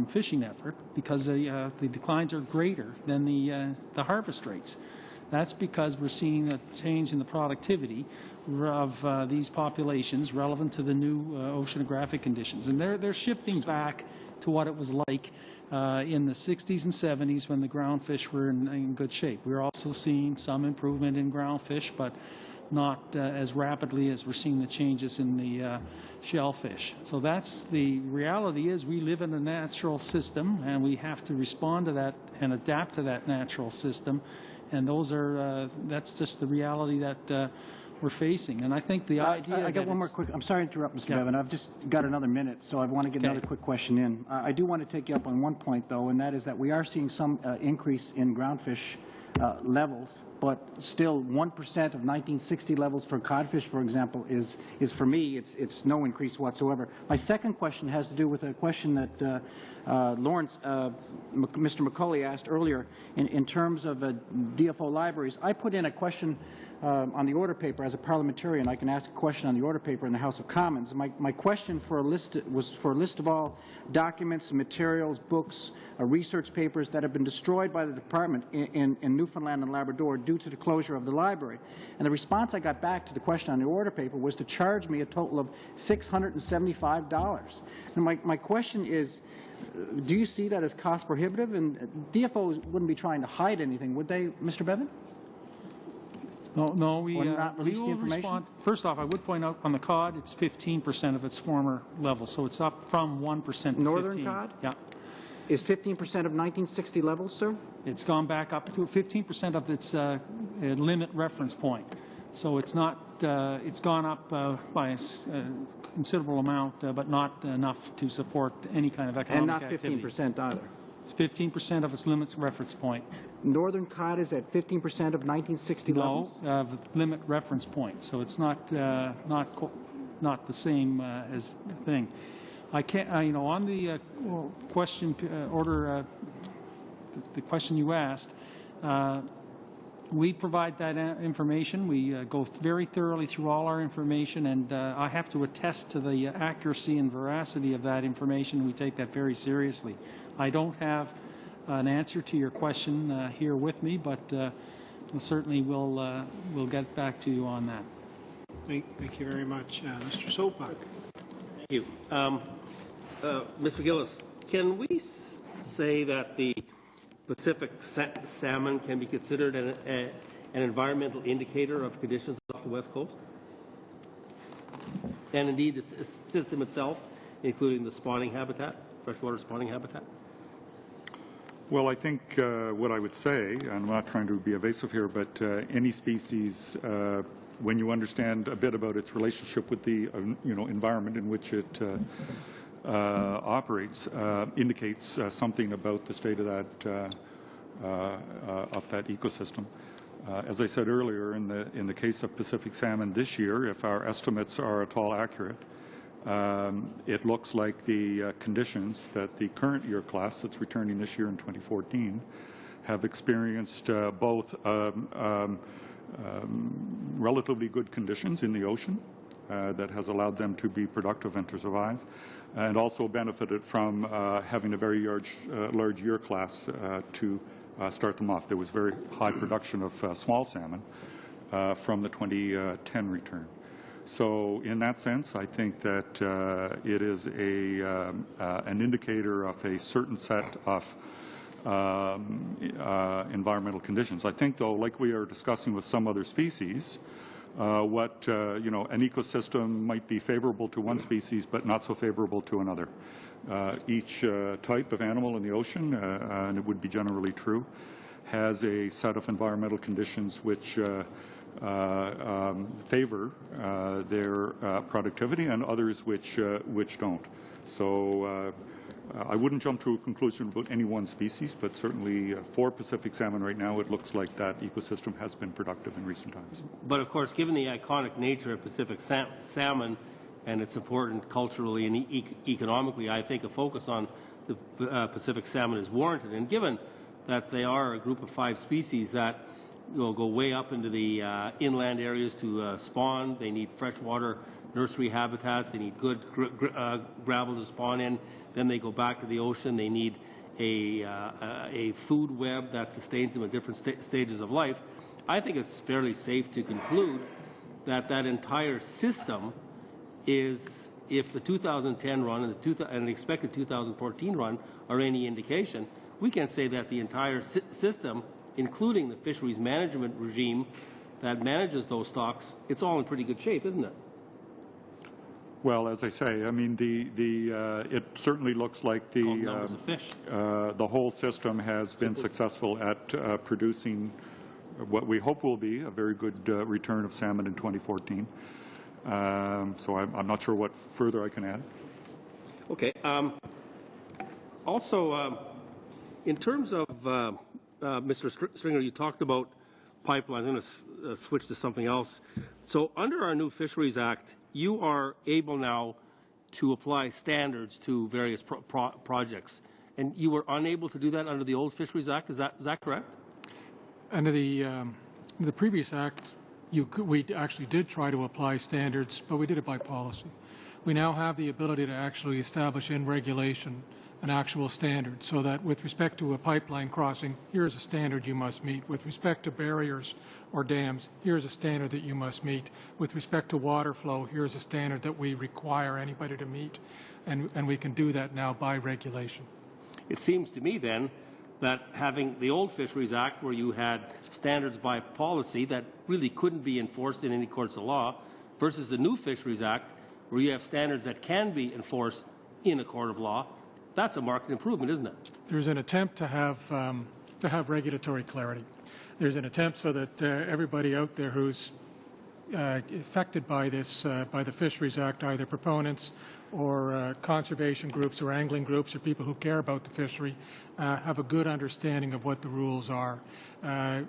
fishing effort, because the declines are greater than the harvest rates. That's because we're seeing a change in the productivity of these populations relevant to the new oceanographic conditions. And they're shifting back to what it was like in the 60s and 70s when the groundfish were in good shape. We're also seeing some improvement in groundfish, but not as rapidly as we're seeing the changes in the shellfish. So that's the reality. Is we live in a natural system, and we have to respond to that and adapt to that natural system. And those are that's just the reality that we're facing. And I think the idea. I got one more quick. I'm sorry to interrupt, Mr. Bevan. I've just got another minute, so I want to get another quick question in. I do want to take you up on one point, though, and that is that we are seeing some increase in groundfish levels, but still 1% of 1960 levels for codfish, for example, is for me, it's no increase whatsoever. My second question has to do with a question that Mr. McCauley asked earlier in terms of DFO libraries. I put in a question on the order paper as a parliamentarian. I can ask a question on the order paper in the House of Commons. My question was for a list of all documents, materials, books, research papers that have been destroyed by the department in Newfoundland and Labrador due to the closure of the library. And the response I got back to the question on the order paper was to charge me a total of $675. And my question is, do you see that as cost prohibitive? And DFOs wouldn't be trying to hide anything, would they, Mr. Bevan? No, we not release the will information? respond. First off, I would point out on the cod, it's 15% of its former level, so it's up from 1% to Northern 15. cod? Yeah. Is 15% of 1960 levels, sir? It's gone back up to 15% of its limit reference point. So it's not. It's gone up by a considerable amount, but not enough to support any kind of economic activity. And not 15% either. It's 15% of its limit reference point. Northern cod is at 15% of 1960 levels? No, the limit reference point. So it's not the same as the thing. I can't. On the question order, the question you asked. We provide that information. We go very thoroughly through all our information, and I have to attest to the accuracy and veracity of that information. We take that very seriously. I don't have an answer to your question here with me, but certainly we'll get back to you on that. Thank you very much. Mr. Sopak. Thank you. Mr. Gillis, can we say that the Pacific salmon can be considered an environmental indicator of conditions off the West Coast? And indeed the system itself, including the spawning habitat, freshwater spawning habitat? Well, I think what I would say, and I'm not trying to be evasive here, but any species, when you understand a bit about its relationship with the environment in which it operates, indicates something about the state of that of that ecosystem. As I said earlier, in the case of Pacific salmon this year, if our estimates are at all accurate, it looks like the conditions that the current year class that's returning this year in 2014 have experienced both relatively good conditions in the ocean that has allowed them to be productive and to survive, and also benefited from having a very large year class to start them off. There was very high production of small salmon from the 2010 return. So in that sense, I think that it is an indicator of a certain set of environmental conditions. I think, though, like we are discussing with some other species, an ecosystem might be favorable to one species but not so favorable to another. Each type of animal in the ocean, and it would be generally true, has a set of environmental conditions which favor their productivity, and others which don't. So I wouldn't jump to a conclusion about any one species, but certainly for Pacific salmon right now, it looks like that ecosystem has been productive in recent times. But of course, given the iconic nature of Pacific salmon and its importance culturally and economically, I think a focus on the Pacific salmon is warranted. And given that they are a group of 5 species that go way up into the inland areas to spawn, they need freshwater nursery habitats, they need good gravel to spawn in, then they go back to the ocean, they need a food web that sustains them at different stages of life. I think it's fairly safe to conclude that that entire system is, if the 2010 run and the expected 2014 run are any indication, we can say that the entire system, including the fisheries management regime that manages those stocks, it's all in pretty good shape, isn't it? Well, as I say, I mean, it certainly looks like the whole system has been successful at producing what we hope will be a very good return of salmon in 2014. So I'm not sure what further I can add. Okay. Also, in terms of Mr. Stringer, you talked about pipelines. I'm going to switch to something else. So under our new Fisheries Act, you are able now to apply standards to various projects, and you were unable to do that under the old Fisheries Act. Is that correct? Under the previous act, we actually did try to apply standards, but we did it by policy. We now have the ability to actually establish in regulation an actual standard, so that with respect to a pipeline crossing, here's a standard you must meet. With respect to barriers or dams, here's a standard that you must meet. With respect to water flow, here's a standard that we require anybody to meet, and we can do that now by regulation. It seems to me then that having the old Fisheries Act, where you had standards by policy that really couldn't be enforced in any courts of law, versus the new Fisheries Act, where you have standards that can be enforced in a court of law, that's a marked improvement, isn't it? There's an attempt to have regulatory clarity. There's an attempt so that everybody out there who's affected by this, by the Fisheries Act, either proponents or conservation groups or angling groups or people who care about the fishery, have a good understanding of what the rules are. And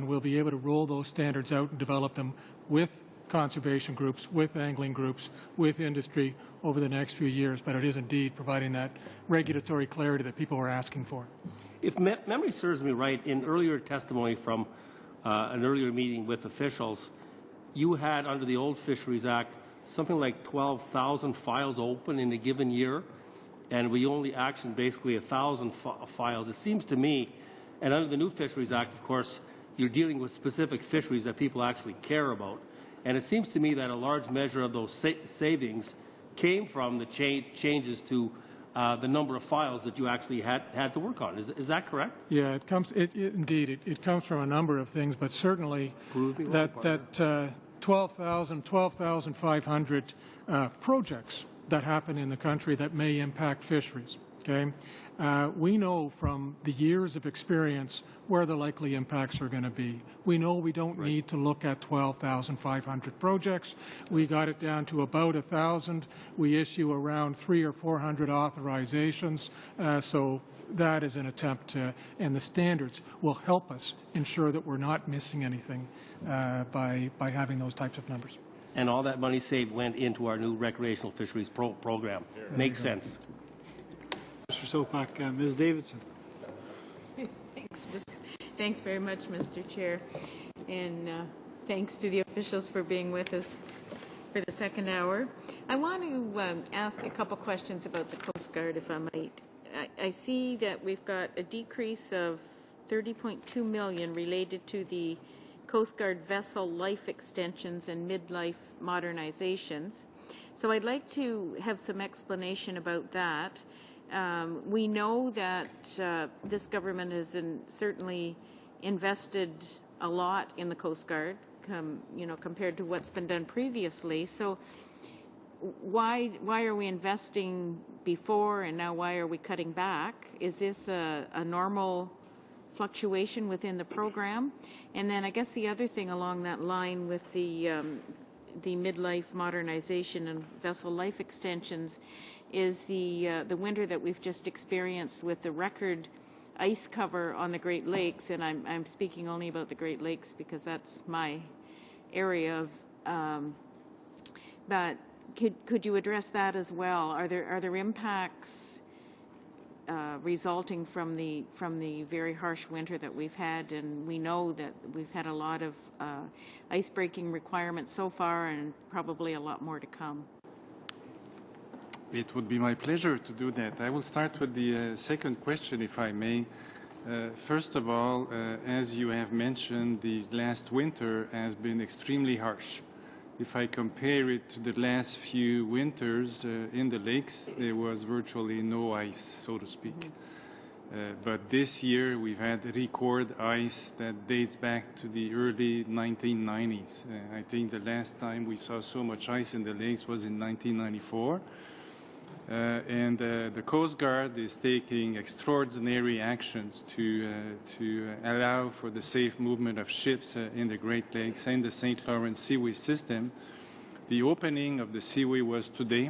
we'll be able to roll those standards out and develop them with conservation groups, with angling groups, with industry over the next few years, but it is indeed providing that regulatory clarity that people are asking for. If memory serves me right, in earlier testimony from an earlier meeting with officials, you had, under the old Fisheries Act, something like 12,000 files open in a given year, and we only actioned basically 1,000 files. It seems to me, and under the new Fisheries Act, of course, you're dealing with specific fisheries that people actually care about. And it seems to me that a large measure of those savings came from the changes to the number of files that you actually had to work on. Is that correct? Yeah, indeed, it comes from a number of things, but certainly that 12,500 projects that happen in the country that may impact fisheries. Okay? We know from the years of experience where the likely impacts are going to be. We know we don't need to look at 12,500 projects. We got it down to about 1,000. We issue around 300 or 400 authorizations. So that is an attempt to, and the standards will help us ensure that we're not missing anything by having those types of numbers. And all that money saved went into our new recreational fisheries program. Makes sense. Mr. Sopak, Ms. Davidson. Thanks very much, Mr. Chair. And thanks to the officials for being with us for the second hour. I want to ask a couple questions about the Coast Guard, if I might. I see that we've got a decrease of $30.2 million related to the Coast Guard vessel life extensions and mid-life modernizations. So I'd like to have some explanation about that. We know that this government has certainly invested a lot in the Coast Guard, compared to what's been done previously. So why are we investing before and now why are we cutting back? Is this a normal fluctuation within the program? And then I guess the other thing along that line with the midlife modernization and vessel life extensions is the winter that we've just experienced with the record ice cover on the Great Lakes, and I'm speaking only about the Great Lakes because that's my area of. But could you address that as well? Are there impacts resulting from the very harsh winter that we've had? And we know that we've had a lot of ice breaking requirements so far, and probably a lot more to come. It would be my pleasure to do that. I will start with the second question, if I may. First of all, as you have mentioned, the last winter has been extremely harsh. If I compare it to the last few winters in the lakes, there was virtually no ice, so to speak. But this year we've had record ice that dates back to the early 1990s. I think the last time we saw so much ice in the lakes was in 1994. And the Coast Guard is taking extraordinary actions to allow for the safe movement of ships in the Great Lakes and the St. Lawrence Seaway system. The opening of the seaway was today,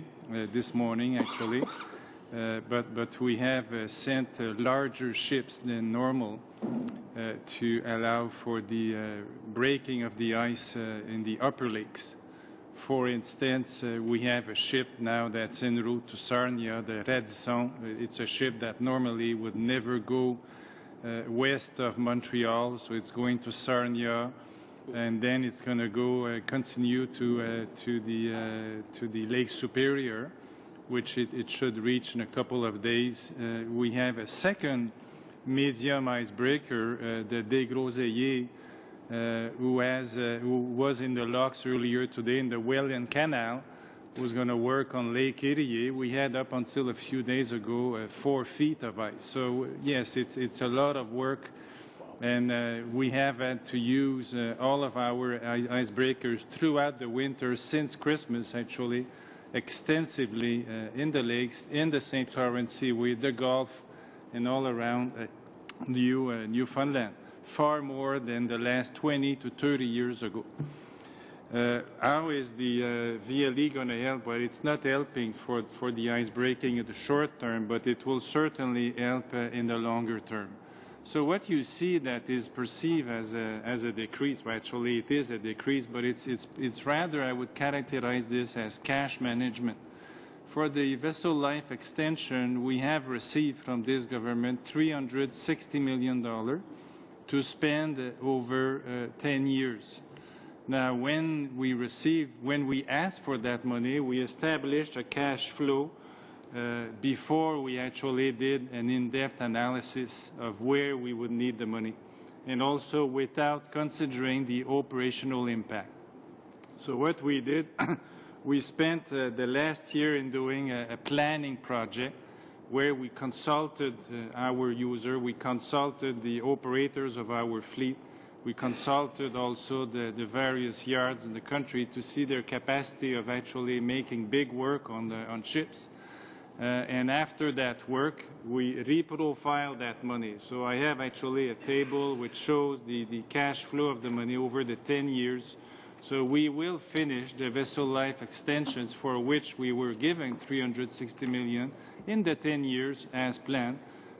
this morning actually, but we have sent larger ships than normal to allow for the breaking of the ice in the upper lakes. For instance, we have a ship now that's en route to Sarnia, the Radisson. It's a ship that normally would never go west of Montreal, so it's going to Sarnia, and then it's going to go continue to the Lake Superior, which it should reach in a couple of days. We have a second medium icebreaker, the Desgroseilliers, who was in the locks earlier today in the Welland Canal, who's going to work on Lake Erie. We had up until a few days ago 4 feet of ice. So yes, it's a lot of work, and we have had to use all of our icebreakers throughout the winter since Christmas, actually, extensively in the lakes, in the St. Lawrence Seaway, the Gulf, and all around Newfoundland. Far more than the last 20 to 30 years ago. How is the VLE going to help? Well, it's not helping for the ice breaking in the short term, but it will certainly help in the longer term. So what you see that is perceived as a decrease, well, actually it is a decrease, but it's rather, I would characterize this as cash management. For the vessel life extension, we have received from this government $360 million to spend over 10 years. Now, when we asked for that money, we established a cash flow before we actually did an in-depth analysis of where we would need the money, and also without considering the operational impact. So what we did, we spent the last year in doing a planning project where we consulted our user, we consulted the operators of our fleet, we consulted also the various yards in the country to see their capacity of actually making big work on ships. And after that work, we reprofile that money. So I have actually a table which shows the cash flow of the money over the 10 years. So we will finish the vessel life extensions for which we were given $360 million in the 10 years as planned.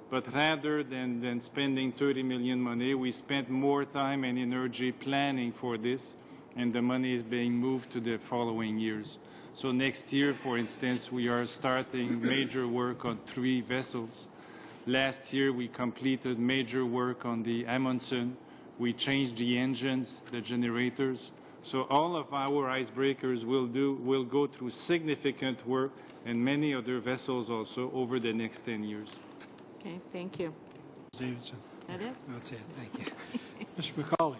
But rather than spending $30 million money, we spent more time and energy planning for this, and the money is being moved to the following years. So next year, for instance, we are starting major work on 3 vessels. Last year, we completed major work on the Amundsen. We changed the engines, the generators. So all of our icebreakers will go through significant work, and many other vessels also over the next 10 years. Okay, thank you. Davidson. Is that it? That's it. Thank you. Mr. McCauley.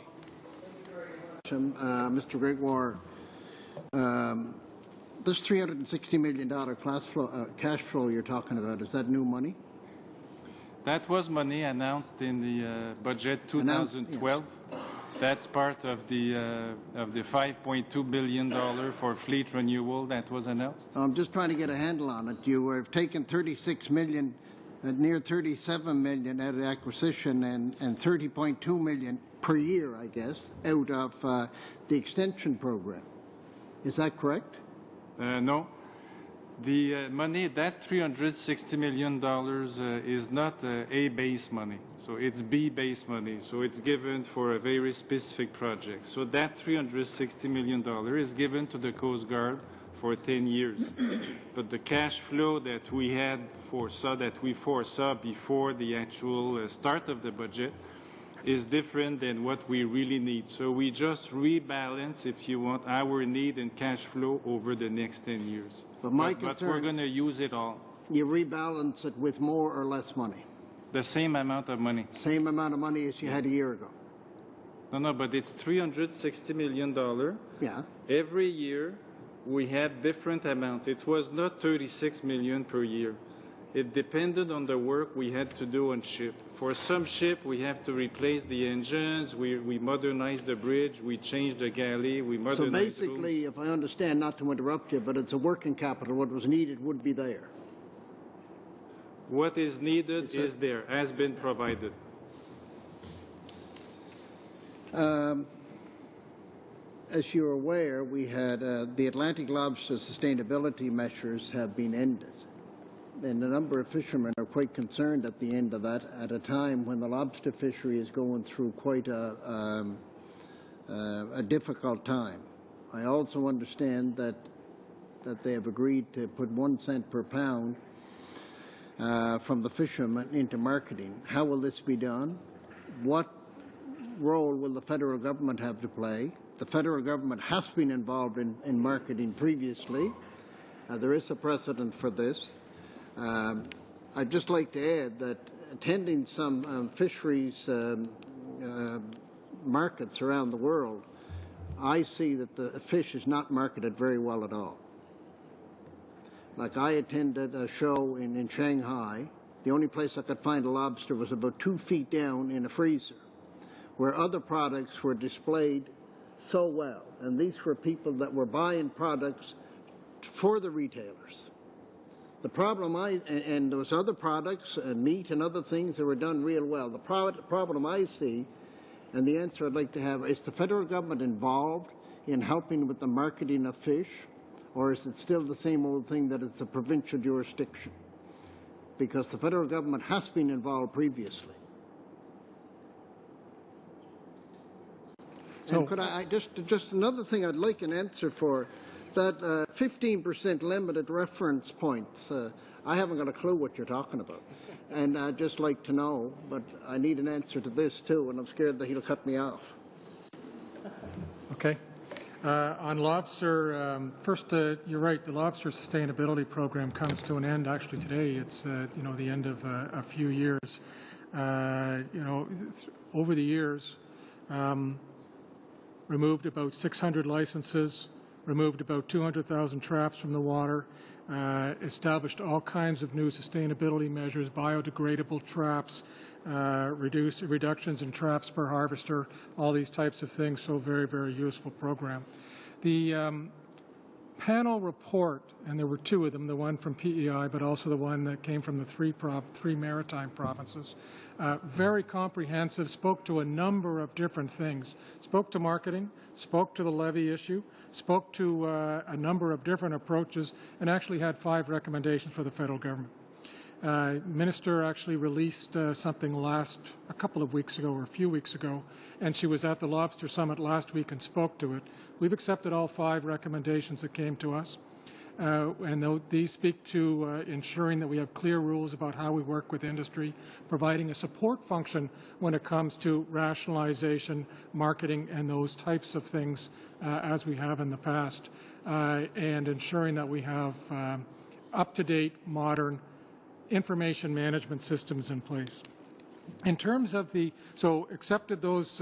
Mr. Gregoire, this $360 million cash flow you're talking about, is that new money? That was money announced in the budget 2012. Yes. That's part of the $5.2 billion for fleet renewal that was announced. I'm just trying to get a handle on it. You have taken $36 million, near $37 million out of acquisition and $30.2 million per year, I guess, out of the extension program. Is that correct? No. The money, that $360 million is not A-base money. So it's B-base money. So it's given for a very specific project. So that $360 million is given to the Coast Guard for 10 years. But the cash flow that we foresaw before the actual start of the budget is different than what we really need. So we just rebalance, if you want, our need and cash flow over the next 10 years. But we're going to use it all. You rebalance it with more or less money? The same amount of money. Same amount of money as you had a year ago? No, but it's $360 million. Yeah. Every year we had different amounts. It was not $36 million per year. It depended on the work we had to do on ship. For some ship, we have to replace the engines, we modernize the bridge, we change the galley, we modernize. So basically, if I understand, not to interrupt you, but it's a working capital. What was needed would be there. What is needed is there, has been provided. As you're aware, we had the Atlantic lobster sustainability measures have been ended. And a number of fishermen are quite concerned at the end of that, at a time when the lobster fishery is going through quite a difficult time. I also understand that they have agreed to put 1 cent per pound from the fishermen into marketing. How will this be done? What role will the federal government have to play? The federal government has been involved in marketing previously. There is a precedent for this. I'd just like to add that attending some fisheries markets around the world, I see that the fish is not marketed very well at all. Like I attended a show in Shanghai. The only place I could find a lobster was about 2 feet down in a freezer, where other products were displayed so well. And these were people that were buying products for the retailers. The problem and there was other products, meat and other things that were done real well. The problem I see, and the answer I'd like to have, is the federal government involved in helping with the marketing of fish, or is it still the same old thing that it's a provincial jurisdiction? Because the federal government has been involved previously. So, and could I just another thing I'd like an answer for. That 15% limited reference points, I haven't got a clue what you're talking about. And I'd just like to know, but I need an answer to this too, and I'm scared that he'll cut me off. Okay. On lobster, first, you're right, the lobster sustainability program comes to an end actually today. It's, the end of a few years. Over the years, removed about 600 licenses, removed about 200,000 traps from the water, established all kinds of new sustainability measures, biodegradable traps, reductions in traps per harvester, all these types of things, so very, very useful program. The panel report, and there were two of them, the one from PEI, but also the one that came from the three maritime provinces. Very comprehensive, spoke to a number of different things. Spoke to marketing, spoke to the levy issue, spoke to a number of different approaches, and actually had 5 recommendations for the federal government. Minister actually released something a couple of weeks ago or a few weeks ago, and she was at the Lobster Summit last week and spoke to it. We've accepted all 5 recommendations that came to us, and these speak to ensuring that we have clear rules about how we work with industry, providing a support function when it comes to rationalization, marketing, and those types of things as we have in the past, and ensuring that we have up-to-date, modern information management systems in place. In terms of accepted those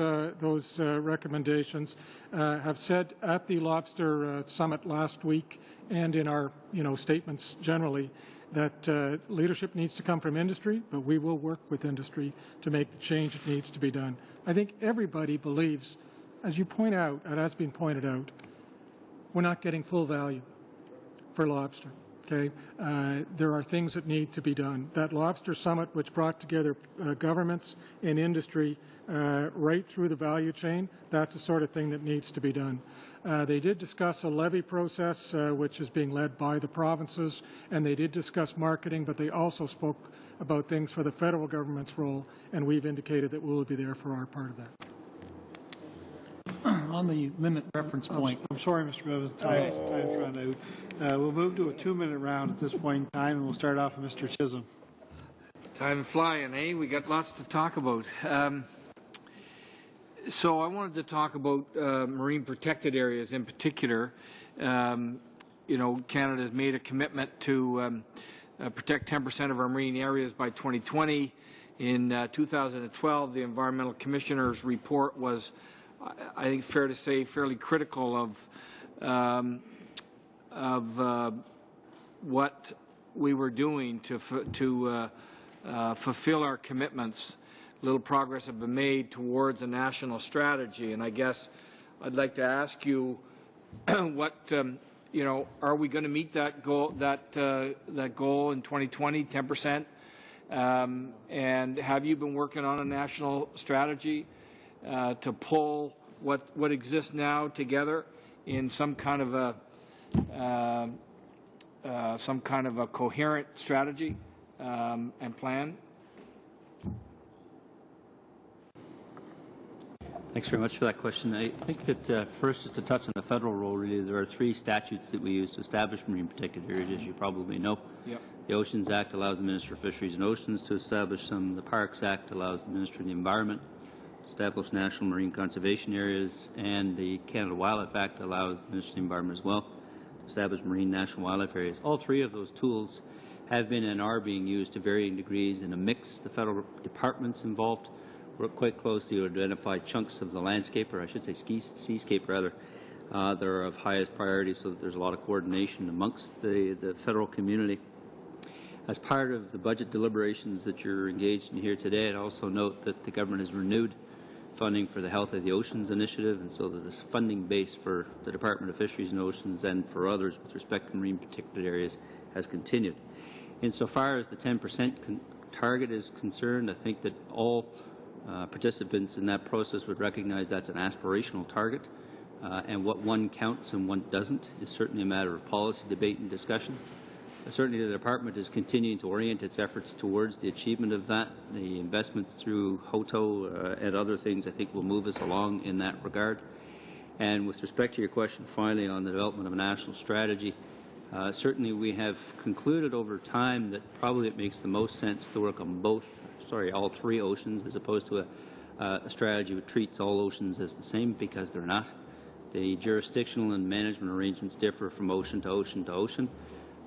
recommendations, have said at the Lobster Summit last week and in our statements generally that leadership needs to come from industry, but we will work with industry to make the change that needs to be done. I think everybody believes, as you point out, and has been pointed out, we're not getting full value for lobster. Okay, there are things that need to be done. That Lobster Summit, which brought together governments and industry right through the value chain, that's the sort of thing that needs to be done. They did discuss a levy process, which is being led by the provinces, and they did discuss marketing, but they also spoke about things for the federal government's role, and we've indicated that we'll be there for our part of that. On the limit reference point. I'm sorry, Mr. Bevins, time's run out. We'll move to a 2-minute round at this point in time, and we'll start off with Mr. Chisholm. Time flying, eh? We got lots to talk about. So I wanted to talk about marine protected areas in particular. Canada has made a commitment to protect 10% of our marine areas by 2020. In 2012, the Environmental Commissioner's report was, I think, fair to say, fairly critical of what we were doing to fulfill our commitments. Little progress has been made towards a national strategy, and I guess I'd like to ask you, what are we going to meet that goal? That goal in 2020, 10%? And have you been working on a national strategy to pull what exists now together in some kind of a coherent strategy and plan? Thanks very much for that question. I think that first, just to touch on the federal role, really, there are 3 statutes that we use to establish marine protected areas, as you probably know. Yep. The Oceans Act allows the Minister of Fisheries and Oceans to establish some. The Parks Act allows the Minister of the Environment to establish national marine conservation areas, and the Canada Wildlife Act allows the Minister of the Environment as well to establish marine national wildlife areas. All 3 of those tools have been and are being used to varying degrees in a mix. The federal departments involved work quite closely to identify chunks of the landscape, or I should say seascape rather, that are of highest priority, so that there's a lot of coordination amongst the federal community. As part of the budget deliberations that you're engaged in here today, I'd also note that the government has renewed funding for the Health of the Oceans initiative, and so that this funding base for the Department of Fisheries and Oceans and for others with respect to marine protected areas has continued. Insofar as the 10% target is concerned, I think that all participants in that process would recognize that's an aspirational target, and what one counts and one doesn't is certainly a matter of policy debate and discussion. Certainly the Department is continuing to orient its efforts towards the achievement of that. The investments through FOPO and other things, I think, will move us along in that regard. And with respect to your question finally on the development of a national strategy, certainly we have concluded over time that probably it makes the most sense to work on all 3 oceans, as opposed to a strategy that treats all oceans as the same, because they're not. The jurisdictional and management arrangements differ from ocean to ocean to ocean.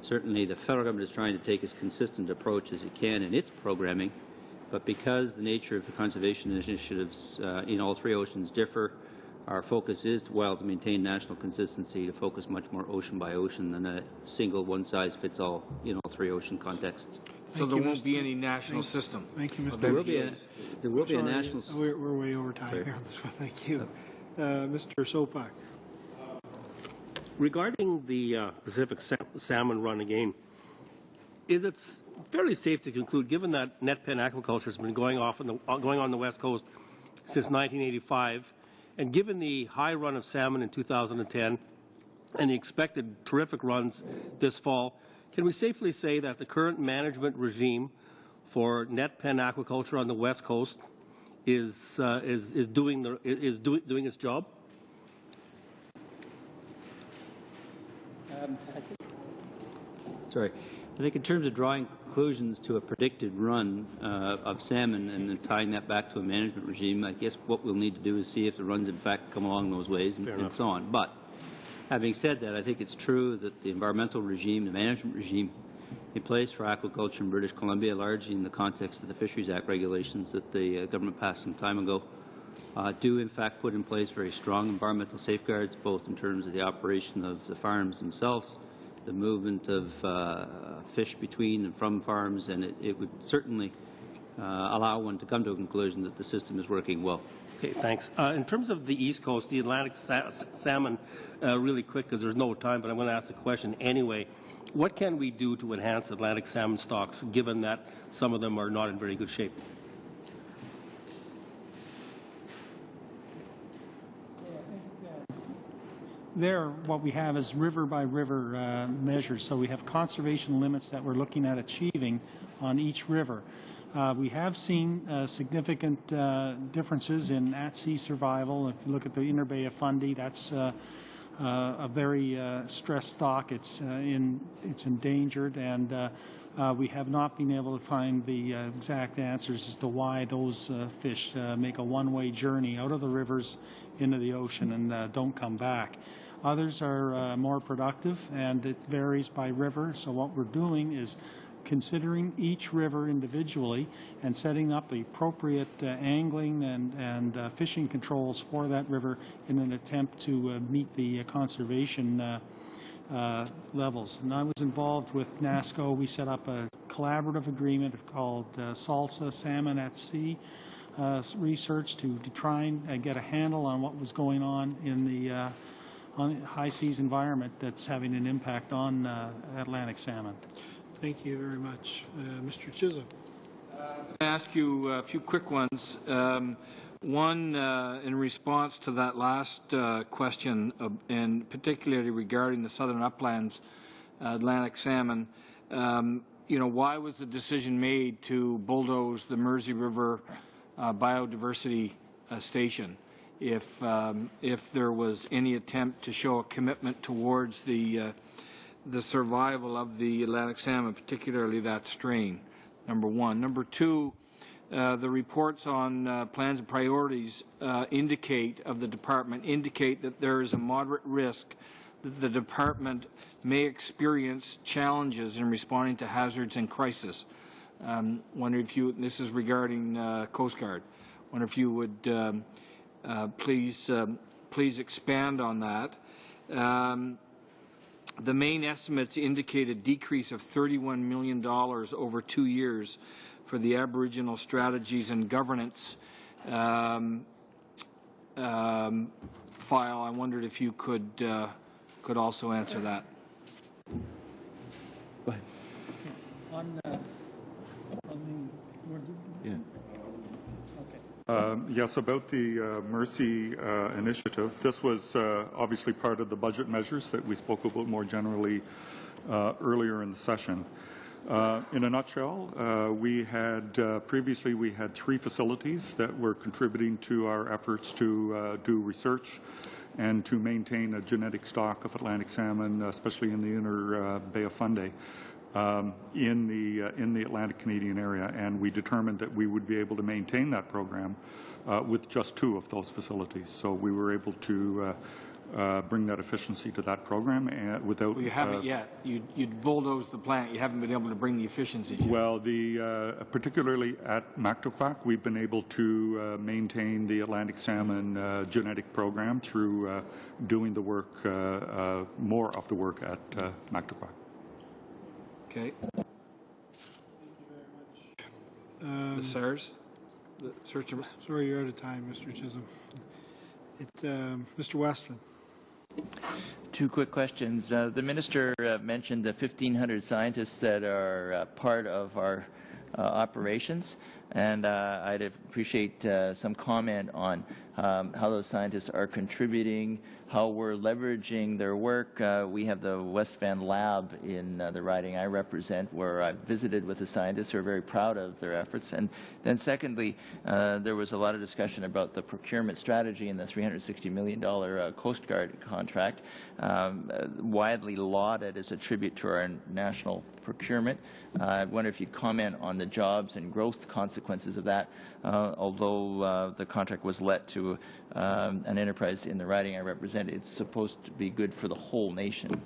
Certainly the federal government is trying to take as consistent approach as it can in its programming, but because the nature of the conservation initiatives in all 3 oceans differ, our focus is, while to maintain national consistency, to focus much more ocean by ocean than a single one-size-fits-all in all 3 ocean contexts. So there won't be any national system. Thank you, Mr. There will be a national. We're way over time here on this one. Thank you, Mr. Sopak. Regarding the Pacific salmon run again, is it fairly safe to conclude, given that net pen aquaculture has been going on the West Coast since 1985, and given the high run of salmon in 2010 and the expected terrific runs this fall, can we safely say that the current management regime for net pen aquaculture on the West Coast is doing its job? I think in terms of drawing conclusions to a predicted run of salmon and then tying that back to a management regime, I guess what we'll need to do is see if the runs in fact come along those ways and so on. But having said that, I think it's true that the environmental regime, the management regime in place for aquaculture in British Columbia, largely in the context of the Fisheries Act regulations that the government passed some time ago, do in fact put in place very strong environmental safeguards, both in terms of the operation of the farms themselves, the movement of fish between and from farms, and it would certainly allow one to come to a conclusion that the system is working well. Okay, thanks. In terms of the East Coast, the Atlantic salmon, really quick because there's no time, but I'm going to ask the question anyway. What can we do to enhance Atlantic salmon stocks, given that some of them are not in very good shape? There, what we have is river by river measures. So we have conservation limits that we're looking at achieving on each river. We have seen significant differences in at-sea survival. If you look at the Inner Bay of Fundy, that's a very stressed stock. It's endangered, and we have not been able to find the exact answers as to why those fish make a one-way journey out of the rivers into the ocean and don't come back. Others are more productive, and it varies by river. So what we're doing is considering each river individually and setting up the appropriate angling and fishing controls for that river in an attempt to meet the conservation levels. And I was involved with NASCO. We set up a collaborative agreement called SALSA, Salmon at Sea, research to try and get a handle on what was going on in the high seas environment that's having an impact on Atlantic salmon. Thank you very much. Mr. Chisholm. I'll ask you a few quick ones. One, in response to that last question, and particularly regarding the southern uplands Atlantic salmon, why was the decision made to bulldoze the Mersey River biodiversity station if there was any attempt to show a commitment towards the survival of the Atlantic salmon, particularly that strain, number one. Number two, the reports on plans and priorities of the department indicate that there is a moderate risk that the department may experience challenges in responding to hazards and crisis. Wonder if you, this is regarding Coast Guard, wonder if you would please expand on that. The main estimates indicate a decrease of $31 million over 2 years for the Aboriginal Strategies and Governance file. I wondered if you could also answer that. Go ahead. Yes, about the Mercy initiative. This was obviously part of the budget measures that we spoke about more generally earlier in the session. In a nutshell, we had previously we had 3 facilities that were contributing to our efforts to do research and to maintain a genetic stock of Atlantic salmon, especially in the Inner Bay of Fundy. In the Atlantic Canadian area, and we determined that we would be able to maintain that program with just 2 of those facilities. So we were able to bring that efficiency to that program without. Well, you haven't yet. You'd bulldozed the plant. You haven't been able to bring the efficiencies yet. Well, particularly at Mactaquac, we've been able to maintain the Atlantic salmon genetic program through doing the work, more of the work at Mactaquac. Okay. Thank you very much. The SARS? The search and... Sorry, you're out of time, Mr. Chisholm. Mr. Westland. Two quick questions. The minister mentioned the 1,500 scientists that are part of our operations, and I'd appreciate some comment on how those scientists are contributing, how we're leveraging their work. We have the West Van Lab in the riding I represent, where I've visited with the scientists who are very proud of their efforts. And then secondly, there was a lot of discussion about the procurement strategy and the $360 million Coast Guard contract, widely lauded as a tribute to our national procurement. I wonder if you'd comment on the jobs and growth consequences of that, although the contract was let to an enterprise in the riding I represent. It's supposed to be good for the whole nation.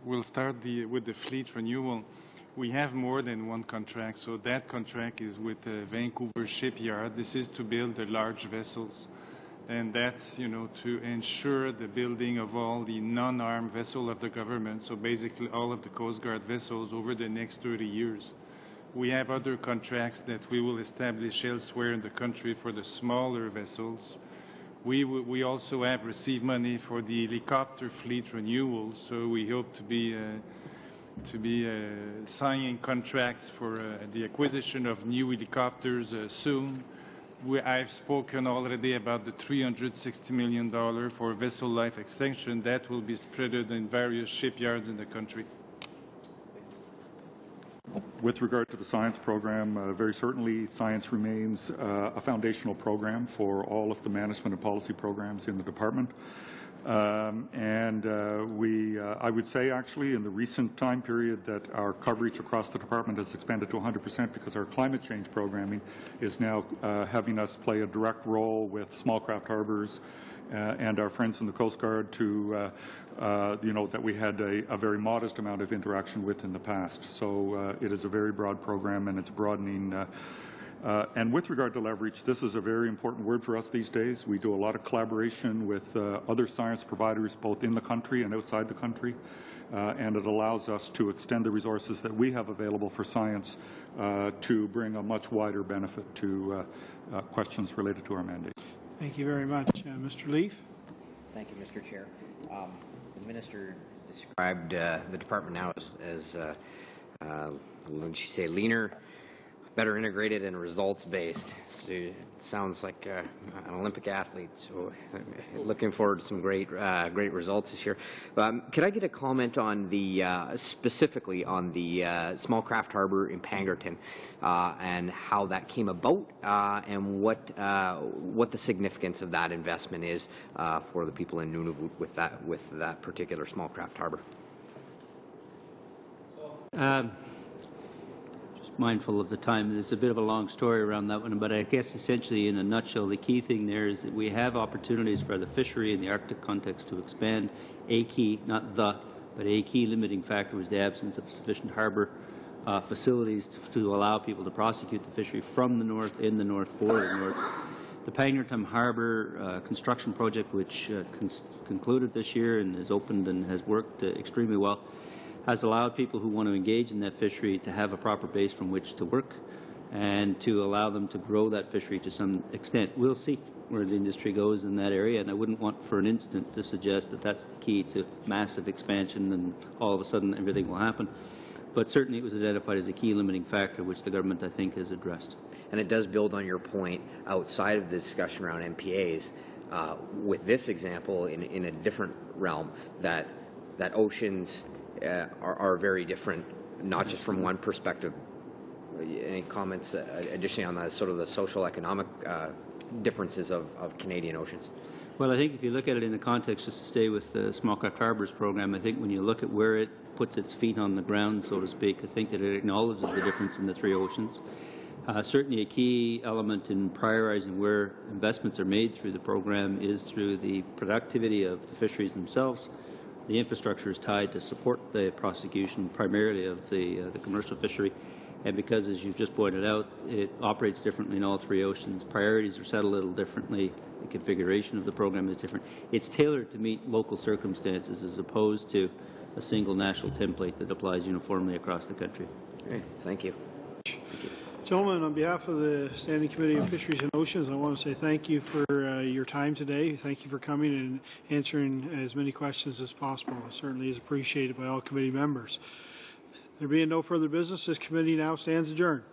We'll start with the fleet renewal. We have more than one contract, so that contract is with Vancouver Shipyard. This is to build the large vessels, and that's, to ensure the building of all the non-armed vessels of the government, so basically all of the Coast Guard vessels over the next 30 years. We have other contracts that we will establish elsewhere in the country for the smaller vessels. We also have received money for the helicopter fleet renewal, so we hope to be signing contracts for the acquisition of new helicopters soon. I've spoken already about the $360 million for vessel life extension that will be spread in various shipyards in the country. With regard to the science program, very certainly science remains a foundational program for all of the management and policy programs in the department. I would say actually in the recent time period that our coverage across the department has expanded to 100% because our climate change programming is now having us play a direct role with small craft harbors and our friends in the Coast Guard to, that we had a very modest amount of interaction with in the past. So it is a very broad program and it's broadening. And with regard to leverage, this is a very important word for us these days. We do a lot of collaboration with other science providers, both in the country and outside the country, and it allows us to extend the resources that we have available for science to bring a much wider benefit to questions related to our mandate. Thank you very much. Mr. Leaf. Thank you, Mr. Chair. The Minister described the department now as would she say, leaner, better integrated, and results-based. So it sounds like an Olympic athlete. So looking forward to some great results this year. Could I get a comment on the specifically on the small craft harbor in Pangerton and how that came about and what the significance of that investment is for the people in Nunavut with that particular small craft harbor? Mindful of the time, there's a bit of a long story around that one, but I guess essentially in a nutshell, the key thing there is that we have opportunities for the fishery in the Arctic context to expand. A key, not the, but a key limiting factor was the absence of sufficient harbor facilities to allow people to prosecute the fishery from the north, in the north, for the north. The Pangerton Harbor construction project, which concluded this year and is opened and has worked extremely well, has allowed people who want to engage in that fishery to have a proper base from which to work and to allow them to grow that fishery to some extent. We'll see where the industry goes in that area, and I wouldn't want for an instant to suggest that that's the key to massive expansion and all of a sudden everything will happen. But certainly it was identified as a key limiting factor, which the government, I think, has addressed. And it does build on your point outside of the discussion around MPAs, with this example in a different realm, that oceans are very different, not just from one perspective. Any comments additionally on the sort of the social economic differences of Canadian oceans? Well, I think if you look at it in the context, just to stay with the Small Craft Harbors program, I think when you look at where it puts its feet on the ground, so to speak, I think that it acknowledges the difference in the three oceans. Certainly a key element in prioritizing where investments are made through the program is through the productivity of the fisheries themselves. The infrastructure is tied to support the prosecution primarily of the commercial fishery, and because, as you've just pointed out, it operates differently in all three oceans. Priorities are set a little differently. The configuration of the program is different. It's tailored to meet local circumstances as opposed to a single national template that applies uniformly across the country. Great. Thank you. Thank you. Gentlemen, on behalf of the Standing Committee of Fisheries and Oceans, I want to say thank you for your time today. Thank you for coming and answering as many questions as possible. It certainly is appreciated by all committee members. There being no further business, this committee now stands adjourned.